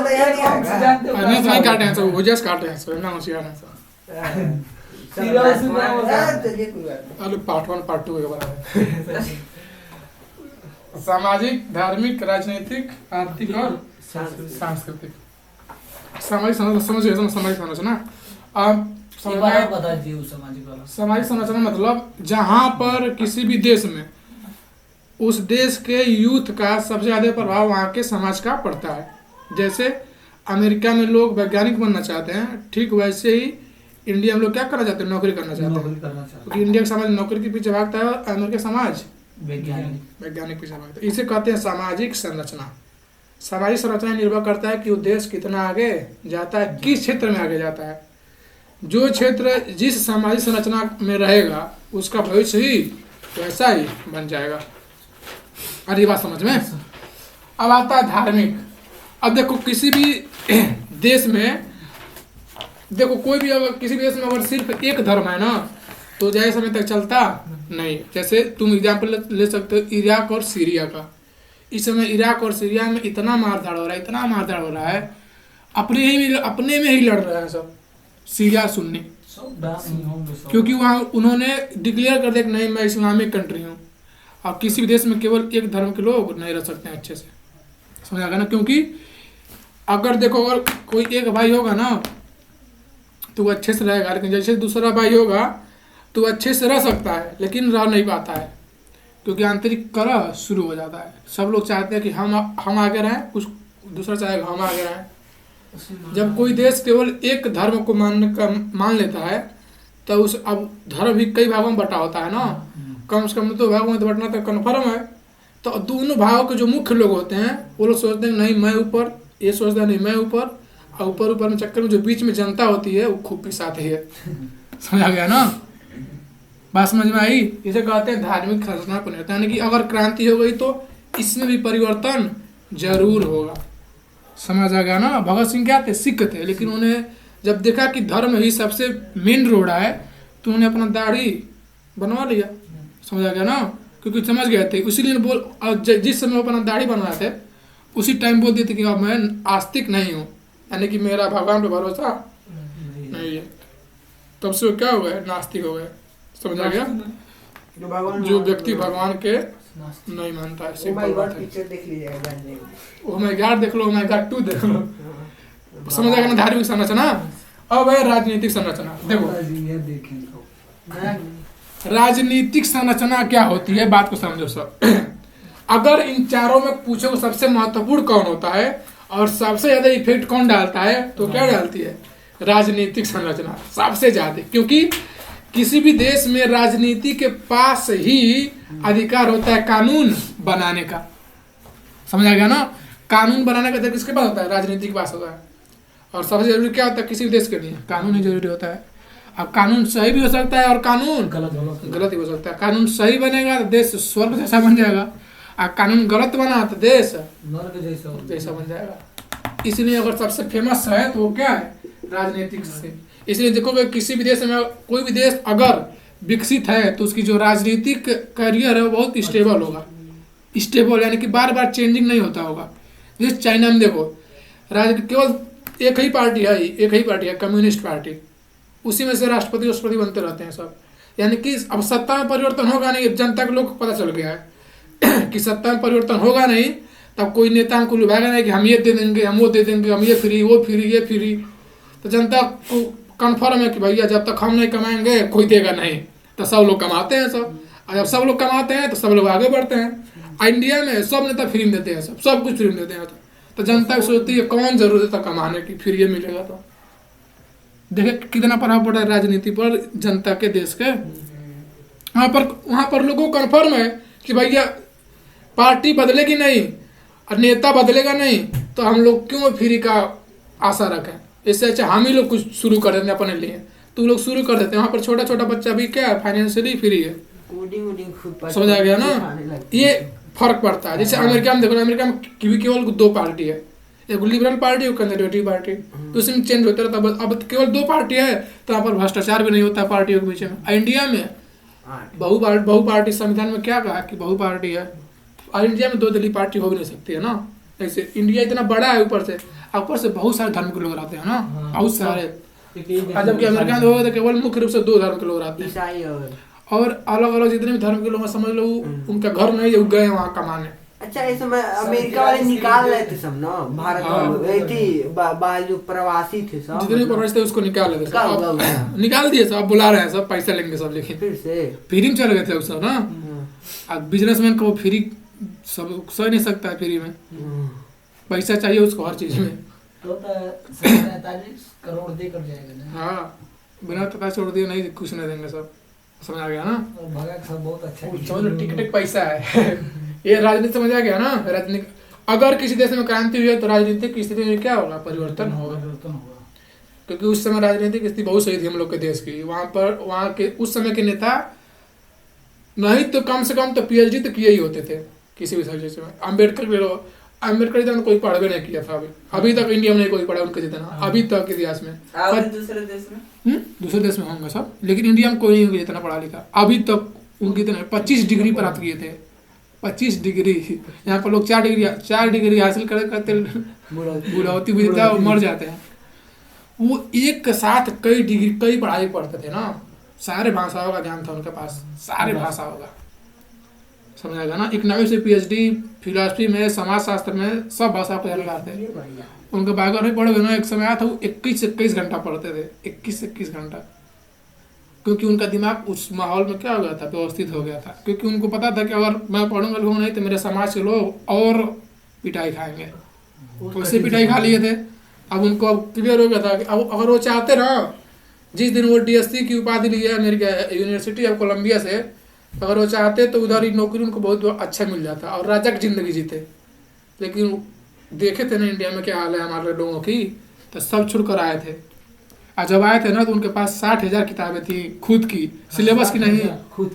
तो यहाँ नहीं आएगा। नहीं तो नहीं काटे हैं सब, भुजिया से काटे हैं सब, ना होशियार हैं सब। चलिए कोई बात नहीं। अरे पार्ट 1 पार्ट 2 के बराबर। सामाजिक, धार्मिक, राजनीतिक, आर्थिक और सांस्कृतिक। सामाजिक सामाजिक संरचना। अब सामाजिक संरचना मतलब जहाँ पर किसी भी देश में उस देश के यूथ का सबसे ज़्यादा प्रभाव वहाँ के समाज का पड़ता है। जैसे अमेरिका में लोग वैज्ञानिक बनना चाहते हैं, ठीक वैसे ही इंडिया में लोग क्या करना चाहते हैं, नौकरी करना चाहते हैं। क्योंकि इंडिया का समाज नौकरी के पीछे भागता है और अमेरिका समाज वैज्ञानिक पीछे भागता है। इसे कहते हैं सामाजिक संरचना। सामाजिक संरचना निर्भर करता है कि वो देश कितना आगे जाता है, किस क्षेत्र में आगे जाता है। जो क्षेत्र जिस सामाजिक संरचना में रहेगा उसका भविष्य ही वैसा ही बन जाएगा। और ये बात समझ में। अब आता है धार्मिक। अब देखो किसी भी देश में, देखो कोई भी अगर किसी भी देश में अगर सिर्फ एक धर्म है ना तो ज़्यादा समय तक चलता नहीं। जैसे तुम एग्जाम्पल ले सकते हो इराक और सीरिया का। इस समय इराक और सीरिया में इतना मारधाड़ हो रहा है, इतना मारधाड़ हो रहा है, अपने में ही लड़ रहे हैं सब सीरिया सुन्नी। क्योंकि वहाँ उन्होंने डिक्लेयर कर दिया कि नहीं मैं इस्लामिक कंट्री हूँ। और किसी भी देश में केवल एक धर्म के लोग नहीं रह सकते हैं अच्छे से, समझ आ गया ना। क्योंकि अगर देखो अगर कोई एक भाई होगा ना तो वो अच्छे से रहेगा, लेकिन जैसे दूसरा भाई होगा तो अच्छे से रह सकता है लेकिन रह नहीं पाता है। क्योंकि आंतरिक कलह शुरू हो जाता है। सब लोग चाहते हैं कि हम आगे रहें, कुछ दूसरा चाहेगा हम आगे रहें। जब कोई देश केवल एक धर्म को मान लेता है तो उस अब धर्म भी कई भागों में बटा होता है ना, कम से कम दो भागों में तो बटना तो कन्फर्म है। तो दोनों भागों के जो मुख्य लोग होते हैं वो लोग सोचते हैं नहीं मैं ऊपर, ये सोचता है नहीं मैं ऊपर, और ऊपर में चक्कर में जो बीच में जनता होती है वो खूब पिसाती है। समझ आ गया ना, बात समझ में आई। इसे कहते हैं धार्मिक संरचना पुनर्ता, यानी कि अगर क्रांति हो गई तो इसमें भी परिवर्तन जरूर होगा। समझ आ गया ना। भगत सिंह क्या थे, सिख थे, लेकिन उन्हें जब देखा कि धर्म ही सबसे मेन रोड है तो उन्हें अपना दाढ़ी बनवा लिया। समझ आ गया ना, क्योंकि समझ गए थे। इसीलिए जिस समय वो अपना दाढ़ी बनवाए थे उसी टाइम बोल देते कि अब मैं आस्तिक नहीं हूँ, यानी कि मेरा भगवान पे भरोसा नहीं है। तब से वो क्या हो गए, नास्तिक हो गए। समझ आ गया। जो व्यक्ति भगवान के नहीं मानता है, सिंपल बात है। पिक्चर देख लीजिएगा, ओ माय गॉड देख लो, ओ माय गॉड 2 देख लो, समझ आ गया ना। धार्मिक संरचना। अब है राजनीतिक संरचना। देखो राजनीतिक संरचना क्या होती है, बात को समझो सब। अगर इन चारों में पूछो सबसे महत्वपूर्ण कौन होता है और सबसे ज्यादा इफेक्ट कौन डालता है, तो क्या डालती है, राजनीतिक संरचना सबसे ज्यादा। क्योंकि किसी भी देश में राजनीति के पास ही अधिकार होता है कानून बनाने का। समझ आ गया ना। कानून बनाने का अधिकार किसके पास होता है, राजनीति के पास होता है। और सबसे जरूरी क्या होता है किसी भी देश के लिए, कानून ही जरूरी होता है। अब कानून सही भी हो सकता है और कानून गलत भी हो सकता है। कानून सही बनेगा तो देश स्वर्ग जैसा बन जाएगा, और कानून गलत बना तो देश नर्क जैसा बन जाएगा। इसलिए अगर सबसे फेमस है तो वो क्या है, राजनीतिक से। इसलिए देखोगे किसी भी देश में, कोई भी देश अगर विकसित है तो उसकी जो राजनीतिक करियर है वो बहुत स्टेबल होगा। स्टेबल यानी कि बार बार चेंजिंग नहीं होता होगा। जैसे चाइना में देखो केवल एक ही पार्टी है, कम्युनिस्ट पार्टी। उसी में से राष्ट्रपति बनते रहते हैं सब। यानी कि अब सत्ता में परिवर्तन होगा नहीं, जनता के लोग को पता चल गया है कि सत्ता में परिवर्तन होगा नहीं, तब कोई नेता हमको लुभाएगा नहीं कि हम ये दे देंगे, हम वो दे देंगे, हम ये फ्री, वो फ्री, ये फ्री। तो जनता को कन्फर्म है कि भैया जब तक हम नहीं कमाएंगे कोई देगा नहीं। तो सब लोग कमाते हैं सब, और जब सब लोग कमाते हैं तो सब लोग आगे बढ़ते हैं। इंडिया में सब नेता फ्री में देते हैं, सब कुछ फ्री में देते हैं। तो जनता सोचती है कौन जरूरत है कमाने की, फिर ये मिलेगा। तो देखे कितना प्रभाव पड़ा है राजनीति पर जनता के, देश के। वहाँ पर लोगों को कन्फर्म है कि भैया पार्टी बदलेगी नहीं और नेता बदलेगा नहीं, तो हम लोग क्यों फ्री का आशा रखें। इससे अच्छा हम ही लोग कुछ शुरू कर देते हैं अपने लिए। तो लोग शुरू कर देते हैं। वहाँ पर छोटा छोटा बच्चा भी क्या फाइनेंशियली फ्री है। समझ आ गया ना। ये फर्क पड़ता है। जैसे अमेरिका में देखो, अमेरिका में केवल 2 पार्टी है, एक लिबरल पार्टी और कंजर्वेटिव पार्टी। तो उसमें चेंज होता रहता है। अब केवल 2 पार्टी है तो यहाँ पर भ्रष्टाचार भी नहीं होता पार्टियों के बीच में। इंडिया में बहुपार्टी, संविधान में क्या कहा कि बहुपार्टी है। और इंडिया में 2 दलीय पार्टी हो भी नहीं सकती है ना। ऐसे इंडिया इतना बड़ा है ऊपर से, ऊपर से बहुत सारे धर्म के लोग रहते हैं ना, हाँ। बहुत सारे। क्योंकि और जबकि अमेरिका में होगा तो केवल मुख्य रूप से 2 धर्म के लोग रहते हैं, ईसाई और अलग अलग जितने भी धर्म के लोग हैं, समझ लो उनका घर नहीं है, वो गए वहाँ कमाने। अच्छा इस समय अमेरिका वाले निकाल रहे थे सब ना भारत हाँ। वाले, थी जो प्रवासी थे सब, जितने भी प्रवासी थे उसको निकाल लेते निकाल सब, दिया। अब निकाल दिए सब, अब बुला रहे हैं सब, पैसा लेंगे सब, लेकिन फिर से फ्री में चले गए थे सब ना। अब बिजनेसमैन को फ्री सब सह नहीं सकता है, फ्री में पैसा चाहिए उसको हर चीज में। तो 47 करोड़ देकर जाएगा ना। हाँ, बिना पता छोड़ दिए नहीं, कुछ नहीं देंगे सब, समझ आ गया ना। और भगा के सब बहुत अच्छा समझ लो टिकट पैसा है। ये राजनीति समझ आ गया ना। राजनीति अगर किसी देश में क्रांति हुई है तो राजनीतिक स्थिति में क्या होगा, परिवर्तन होगा। क्योंकि उस समय राजनीतिक स्थिति बहुत सही थी हम लोग के देश की। वहाँ के उस समय के नेता नहीं तो कम से कम तो पीएचडी तो किए ही होते थे किसी भी सब्जेक्ट में। अम्बेडकर भी लो, अम्बेडकर जितना कोई पढ़वे नहीं किया था अभी तक इंडिया में नहीं कोई पढ़ा उनके जितना, अभी तक इतिहास में। दूसरे देश में दूसरे देश में होंगे सब, लेकिन इंडिया में कोई नहीं होगा जितना पढ़ा लिखा अभी तक उनके इतना। 25 डिग्री प्राप्त किए थे, 25 डिग्री। यहाँ पर लोग 4 डिग्री हासिल करते बुढ़ावती विद्या मर जाते हैं। वो एक साथ कई डिग्री कई पढ़ाई पढ़ते थे ना, सारे भाषाओं का ज्ञान था उनके पास, सारे भाषाओं का, समझ आएगा ना। इकोनॉमिक्स से पीएचडी, फिलोसफी में, समाजशास्त्र में, सब भाषा को जानकार थे। उनके बायोग्राफी पढ़ोगे ना, एक समय आया था वो 21 घंटा पढ़ते थे, 21 घंटा, क्योंकि उनका दिमाग उस माहौल में क्या हो गया था, व्यवस्थित हो गया था। क्योंकि उनको पता था कि अगर मैं पढ़ूंगा लोग नहीं तो मेरे समाज के लोग और पिटाई खाएंगे, उससे पिटाई खा लिए थे। अब उनको अब क्लियर हो गया था कि अब अगर वो चाहते ना, जिस दिन वो डीएससी की उपाधि ली है अमेरिका यूनिवर्सिटी ऑफ कोलंबिया से, अगर वो चाहते तो उधर ही नौकरी उनको बहुत अच्छा मिल जाता और राजक जिंदगी जीते। लेकिन देखे थे ना इंडिया में क्या हाल है हमारे लोगों की, तो सब छोड़ कर आए थे। और जब आए थे ना तो उनके पास 60,000 किताबें थी खुद की, सिलेबस की नहीं,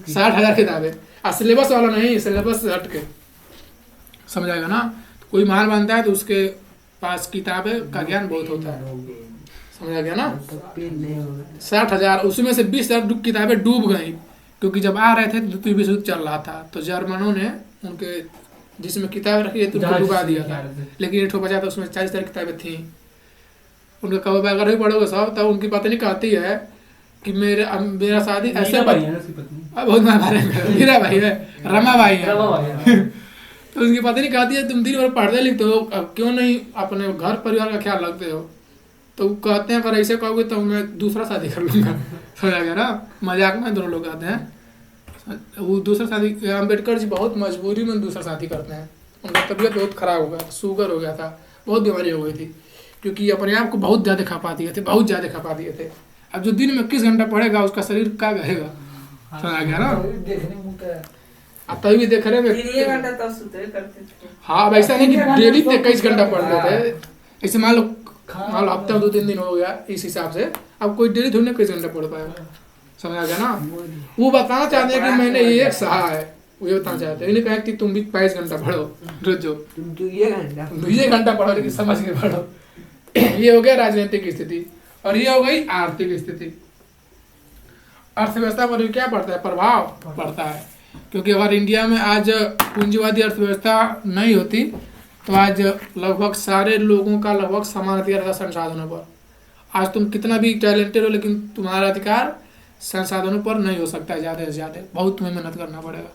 60,000 किताबें, और सिलेबस वाला नहीं, सिलेबस से हट के, समझ आएगा ना। तो कोई माल बनता है तो उसके पास किताबें का ज्ञान बहुत होता है, समझ आ गया ना। 60,000, उसमें से 20,000 किताबें डूब गई, क्योंकि जब आ रहे थे तो द्वितीय विश्व युद्ध चल रहा था, तो जर्मनों ने उनके जिसमें किताबें रखी थी उनको डुबा दिया था। लेकिन एक ठो बचा था, उसमें 40,000 किताबें थी। उनका कब अगर ही पढ़ोगे सब, तब उनकी पत्नी कहती है कि मेरा शादी ऐसे बहुत मेरा भाई है, रमा भाई है। तो उसकी पत्नी कहती है तुम दिन भर पढ़ते लिखते हो, अब क्यों नहीं अपने घर परिवार का ख्याल रखते हो। तो कहते हैं अगर ऐसे कहोगे तो मैं दूसरा शादी कर लूंगा, समझ आ गया ना। मजाक में दोनों लोग कहते हैं वो दूसरा शादी। अम्बेडकर जी बहुत मजबूरी में दूसरा शादी करते हैं। उनका तबीयत बहुत खराब हो गया, शुगर हो गया था, बहुत बीमारी हो गई थी, क्योंकि अपने आप को बहुत ज़्यादा खपा दिए थे, बहुत ज़्यादा खपा दिए थे। अब जो दिन में 21 घंटा पढ़ेगा उसका शरीर क्या कहेगा, समझ आ गया ना। अब तभी भी देख रहे हैं। हाँ, अब ऐसा नहीं कि डेली 21 घंटा पढ़ते थे। ऐसे मान लो हफ्ता 2-3 दिन हो गया, इस हिसाब से अब कोई डेली थोड़ी ना 21 घंटा पढ़ पाएगा, समझ आ गया ना। वो बताना चाहते हैं कि मैंने ये सहा है, वो ये बताना चाहते हैं। इन्हें कहा कि तुम भी 22 घंटा पढ़ो रोज, जो तुम 2 घंटा पढ़ो, लेकिन समझ के पढ़ो। ये हो गया राजनीतिक स्थिति, और ये हो गई आर्थिक स्थिति। अर्थव्यवस्था पर क्या पड़ता है, प्रभाव पड़ता है। क्योंकि अगर इंडिया में आज पूंजीवादी अर्थव्यवस्था नहीं होती तो आज लगभग सारे लोगों का लगभग समान अधिकार था संसाधनों पर। आज तुम कितना भी टैलेंटेड हो, लेकिन तुम्हारा अधिकार संसाधनों पर नहीं हो सकता है ज़्यादा से ज़्यादा, बहुत तुम्हें मेहनत करना पड़ेगा।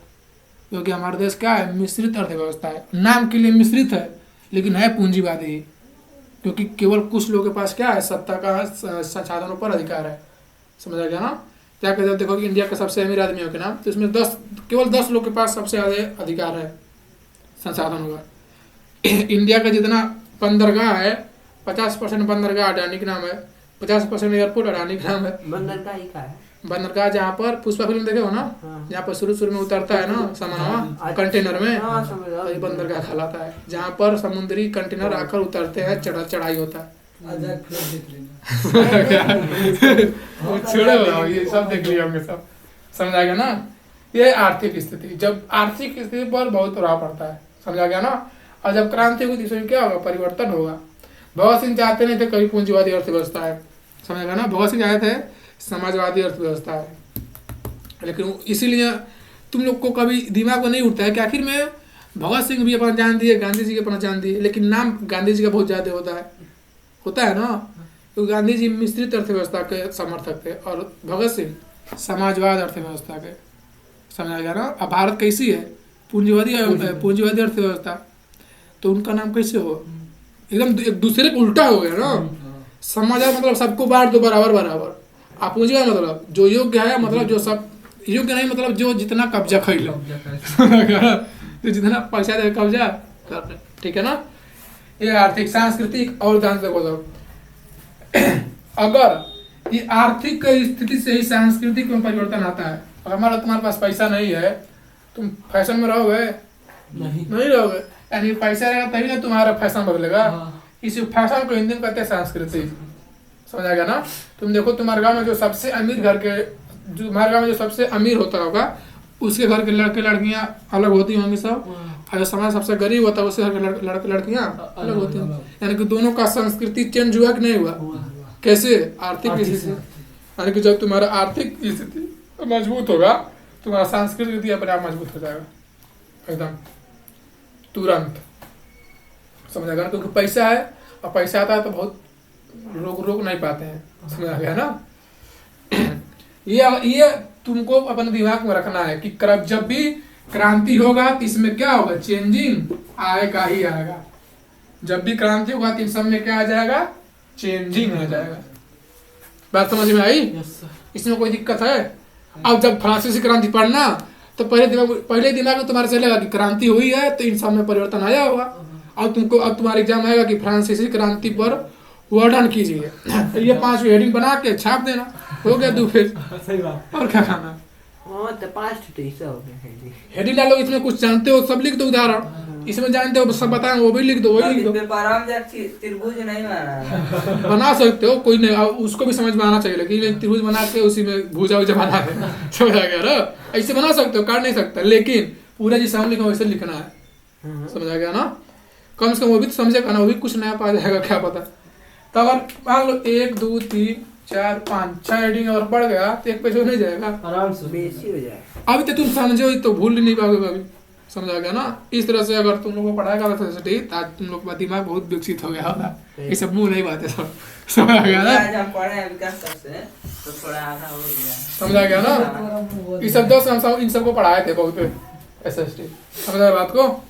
क्योंकि हमारा देश क्या है, मिश्रित अर्थव्यवस्था है, नाम के लिए मिश्रित है लेकिन है पूंजीवादी ही। क्योंकि केवल कुछ लोगों के पास क्या है, सत्ता का संसाधनों पर अधिकार है, समझ आ गया ना। क्या कहते हो, देखो कि इंडिया के सबसे अमीर आदमियों के नाम, तो इसमें केवल 10 लोग के पास सबसे ज़्यादा अधिकार है संसाधनों का। इंडिया का जितना बंदरगाह है, 50% बंदरगाह अडानी के नाम है, 50% एयरपोर्ट अडानी के नाम है। बंदरगाह ही का है, बंदरगाह जहाँ पर पुष्पा फिल्म देखे हो ना, जहाँ पर शुरू में उतरता है ना सामान कंटेनर में, वही बंदरगाह कहलाता है। जहाँ पर समुद्री कंटेनर आकर उतरते हैं, चढ़ाई होता है। छोड़ो ये सब देख लिया होंगे सब, समझ आ गया ना। ये आर्थिक स्थिति, जब आर्थिक स्थिति पर बहुत प्रभाव पड़ता है, समझ आ गया ना। और जब क्रांति हुई इसमें क्या होगा, परिवर्तन होगा। भगत सिंह चाहते नहीं थे कभी पूंजीवादी अर्थव्यवस्था है, समझ गया ना। भगत सिंह चाहते थे समाजवादी अर्थव्यवस्था है, लेकिन इसीलिए तुम लोग को कभी दिमाग में नहीं उठता है कि आखिर में भगत सिंह भी अपना जान दिए, गांधी जी के अपना जान दिए, लेकिन नाम गांधी जी का बहुत ज़्यादा होता है, होता है ना। तो गांधी जी मिश्रित अर्थव्यवस्था के समर्थक थे और भगत सिंह समाजवाद अर्थव्यवस्था के। समझा गया ना। अब भारत कैसी है, पूंजीवादी अर्थव्यवस्था, तो उनका नाम कैसे हो, एकदम एक दूसरे को उल्टा हो गया ना। समाजवाद मतलब सबको बांट दो बराबर बराबर, आप पूंजीवाद मतलब जो योग्य है, मतलब जो सब योग्य नहीं, मतलब जो जितना कब्जा कर लो जो जितना पैसा दे कब्जा कर ले, ठीक है ना। ये आर्थिक सांस्कृतिक और ध्यान से बोलो, अगर ये आर्थिक स्थिति से ही सांस्कृतिक में परिवर्तन आता है। अगर हमारा तुम्हारे पास पैसा नहीं है, तुम फैशन में रहोगे नहीं रहोगे, यानी पैसा रहेगा तभी ना तुम्हारा फैशन बदलेगा। इस फैशन को हिंदी में कहते हैं संस्कृति। समझा गया ना। तुम देखो तुम्हारे गांव में जो सबसे अमीर घर के, जो हमारे गांव में जो सबसे अमीर होता होगा, उसके घर के लड़के लड़कियां अलग होती होंगी सब, और जो समाज सबसे गरीब होता है उसके घर के लड़के लड़कियां अलग होती होंगी। यानी कि दोनों का संस्कृति चेंज हुआ कि नहीं हुआ। कैसे, आर्थिक स्थिति। यानी कि जब तुम्हारा आर्थिक स्थिति मजबूत होगा, तुम्हारा सांस्कृतिक स्थिति अपने आप मजबूत हो जाएगा एकदम तुरंत। समझा गया ना। क्योंकि पैसा है, और पैसा आता है तो बहुत लोग रोक नहीं पाते हैं। समझा गया ना। ये तुमको अपने दिमाग में रखना है कि जब भी क्रांति होगा तो इसमें क्या होगा, चेंजिंग आएगा ही आएगा। जब भी क्रांति होगा तो इन सब में क्या आ जाएगा, चेंजिंग आ जाएगा। बात समझ में आई। इसमें कोई दिक्कत है। अब जब फ्रांसीसी क्रांति पढ़ना तो पहले दिमाग में तुम्हारे चलेगा कि क्रांति हुई है तो इन सब में परिवर्तन आया होगा। अब तुम्हारा एग्जाम आएगा कि फ्रांसीसी क्रांति पर वर्णन कीजिए, तो ये 5 हेडिंग बना के छाप देना, हो गया 2 पेज। सही बात। और क्या खाना, तो 5 तो ऐसा हो गया हेडिंग डालो। इसमें कुछ जानते हो सब लिख दो, उदाहरण इसमें जानते हो सब बताएं वो भी लिख दो, वही लिख दो। त्रिभुज नहीं बना बना सकते हो, कोई नहीं, उसको भी समझ में आना चाहिए, लेकिन त्रिभुज बना के उसी में भुजा उजा बना दे। समझ आ गया ना। ऐसे बना सकते हो, काट नहीं सकते, लेकिन पूरा जिस सामने लिखा वैसे लिखना है। समझ आ गया ना। कम से कम वो भी तो समझेगा ना, वो भी कुछ नया पा जाएगा, क्या पता। तो अगर मान लो 1 2 3 4 5 6 हेडिंग और पढ़ गया तो 1 पेज हो नहीं जाएगा, आराम से बेसी हो जाएगा। अभी तो तुम समझो तो भूल नहीं पाओगे अभी। समझ आ गया ना। इस तरह से अगर तुम लोग को पढ़ाएगा तो आज तुम लोग का दिमाग बहुत विकसित हो गया होगा। ये सब मुंह नहीं बातें सब। समझ आ गया ना। आज हम पढ़े हैं विकास सर से, तो थोड़ा आधा हो गया। समझ आ गया ना। ये सब 10 हम इन सबको पढ़ाए थे बहुत SST। समझ आ बात को।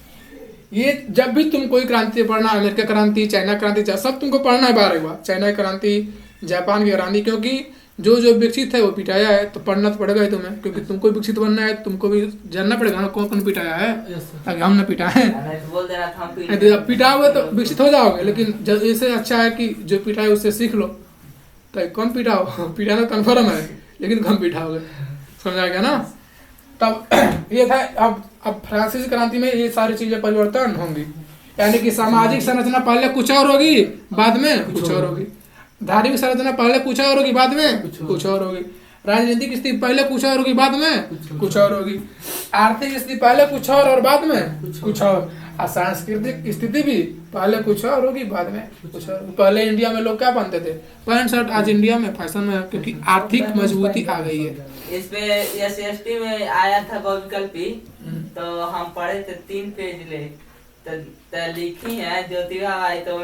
ये जब भी तुम कोई क्रांति पढ़ना, अमेरिका क्रांति, चाइना क्रांति, सब तुमको पढ़ना है 12 बार। चाइना की क्रांति, जापान की क्रांति, क्योंकि जो विकसित है वो पिटाया है, तो पढ़ना तो पड़ेगा ही तुम्हें, क्योंकि तुमको विकसित बनना है, तुमको भी जानना पड़ेगा ना कौन कौन पिटाया है, ताकि हम न पिटाए। बोल देना था हम पिटाओगे तो विकसित हो जाओगे, लेकिन इससे अच्छा है कि जो पिटाए उससे सीख लो। तो कम पिटाओ, पिटाना कन्फर्म है, लेकिन कम पिटाओगे। समझ आ गया ना। तब ये था। अब फ्रांसीसी क्रांति में ये सारी चीजें परिवर्तन होंगी, यानी कि सामाजिक संरचना पहले कुछ और होगी, बाद में कुछ और होगी। धार्मिक संरचना पहले कुछ और होगी, बाद में कुछ और होगी। राजनीतिक स्थिति पहले कुछ और होगी, बाद में कुछ और होगी। आर्थिक स्थिति पहले कुछ और बाद में कुछ और सांस्कृतिक स्थिति भी पहले कुछ और होगी, बाद में कुछ और। पहले इंडिया में लोग क्या पहनते थे, पैंट शर्ट, आज इंडिया में फैशन में, क्योंकि आर्थिक मजबूती आ गई है। इस पे SST में आया था बहुविकल्पी, तो हम पढ़े थे 3 पेज ले, तो लिखी है ज्योतिबा आई, तो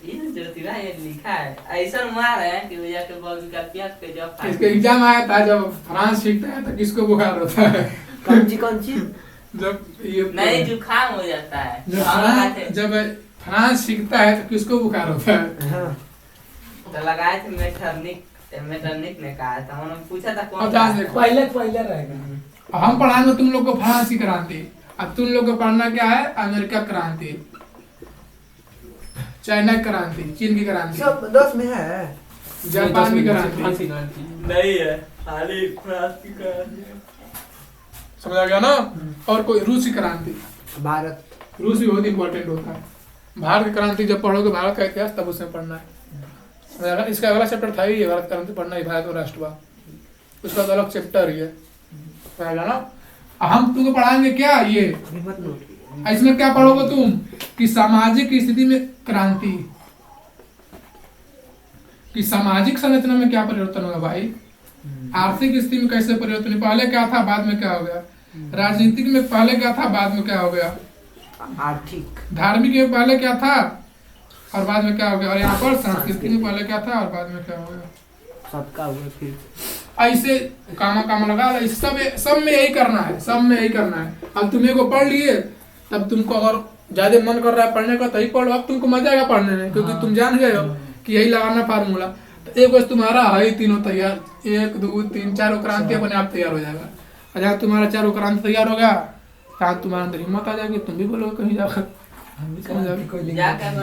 ज्योतिबा ये लिखा है ऐसा मार है कि भैया के बहुविकल्पियां के जब इसके एग्जाम आया था, जब फ्रांस सीखता है तो किसको बुखार होता है, कौन सी जब ये नहीं जुकाम हो जाता है। जब फ्रांस सीखता है तो किसको बुखार होता है। तो लगाए थे मेटरनिक ने कहा था, उन्होंने पूछा था कौन पहले रहेगा। हम पढ़ाएंगे तुम लोग को फ्रांस की क्रांति, अब तुम लोग को पढ़ना क्या है, अमेरिका क्रांति, चाइना क्रांति, चीन की क्रांति, सब 10 में है। जापान की क्रांति नहीं है, खाली फ्रांस की क्रांति। समझ आ गया ना। और कोई रूस की क्रांति, भारत, रूस भी बहुत इंपॉर्टेंट होता है। भारत की क्रांति जब पढ़ोगे, भारत का इतिहास, तब उसमें पढ़ना है। इसका अगला चैप्टर था ही भारत क्रांति पढ़ना ही, भारत और राष्ट्रवाद, उसका तो अलग चैप्टर ही है। समझ ना। हम तुमको पढ़ाएंगे क्या, ये इसमें क्या पढ़ोगे तुम कि सामाजिक स्थिति में क्रांति, कि सामाजिक संरचना में क्या परिवर्तन होगा भाई, आर्थिक स्थिति में कैसे परिवर्तन, पहले क्या था बाद में क्या हो गया, राजनीतिक में पहले क्या था बाद में क्या हो गया, आर्थिक, धार्मिक में पहले क्या था और बाद में क्या हो गया, और यहाँ पर संस्कृति में पहले क्या था और बाद में क्या हो गया, सबका हुआ फिर ऐसे कामा लगा ला, सब में यही करना है, सब में यही करना है। अब तुम्हें को पढ़ लिए, तब तुमको अगर ज्यादा मन कर रहा है पढ़ने का तभी पढ़ो, अब तुमको मजा आएगा पढ़ने में, क्योंकि तुम जान गए हो कि यही लगाना फार्मूला। तो एक बस तुम्हारा है तीनों तैयार, 1 2 3 4 क्रांति अपने आप तैयार हो जाएगा। और जहाँ तुम्हारा 4 क्रांति तैयार होगा, तहाँ तुम्हारे अंदर हिम्मत आ जाएगी, तुम भी बोलोगे कहीं जाकर। हम भी क्रांति कोई लेंगे। जाकर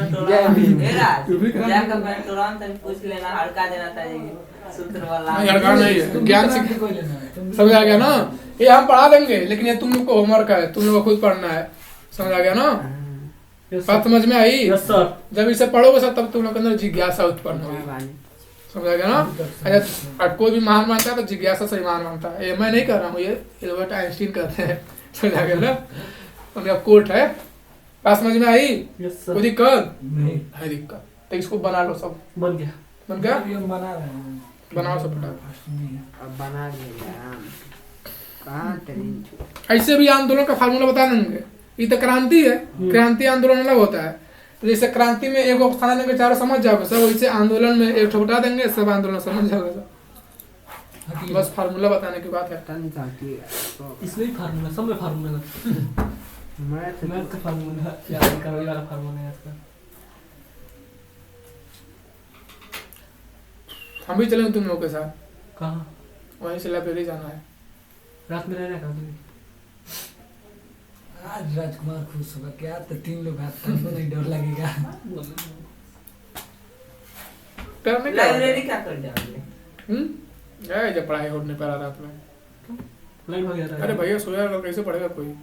मेंटोरान तक पूछ लेना, हड़का देना चाहिए सूत्र वाला। नहीं, हड़का नहीं है, तुम भी ज्ञान क्रांति से कोई लेना है, तुम भी- समझ आ गया ना। ये हम पढ़ा देंगे, लेकिन ये तुम लोग को होमवर्क है, तुम लोग को खुद पढ़ना है। समझ आ गया ना, बात समझ में आई। Yes sir. जब इसे पढ़ोगे सब, तब तुम लोग के अंदर जिज्ञासा उत्पन्न होगी। समझ आ गया ना। अच्छा, कोई भी महान मानता है तो जिज्ञासा से ही महान मानता है। ये मैं नहीं कर रहा हूँ, ये एल्बर्ट आइंस्टीन कहते हैं। समझ आ गया ना, उनका कोट है। बात समझ में आई। यस कोई सर। दिक्कत नहीं है? दिक्कत तो इसको बना लो, सब बन गया। बन गया, अभी हम बना रहे हैं। बनाओ सब फटाफट। फास्ट नहीं है। अब बना लिया कहाँ तेरी ऐसे भी आंदोलन का फार्मूला बता देंगे। ये तो क्रांति है, क्रांति आंदोलन अलग होता है। तो जैसे क्रांति में एक स्थान देंगे, चारों समझ जाओगे सब, वैसे आंदोलन में एक ठो बता देंगे, सब आंदोलन समझ जाओगे सब। हकीकत। बस फार्मूला बताने की बात है। तन ताकि इसमें भी फार्मूला, सब में फार्मूला है। मैथ का फार्मूला या करने वाला फार्मूला है इसका। हम भी चलेंगे तुम लोगों के साथ, कहाँ? वहीं से लाइब्रेरी जाना है। रात में रहना कहाँ तुम्हें? आज राजकुमार खुश होगा क्या, तो 3 लोग हाथ तक नहीं डर लगेगा। करने क्या लाइब्रेरी क्या कर जाओगे? है जब पढ़ाई होने पर रात में। लाइट हो गया था। अरे भैया सोया अगर कैसे पढ़ेगा कोई।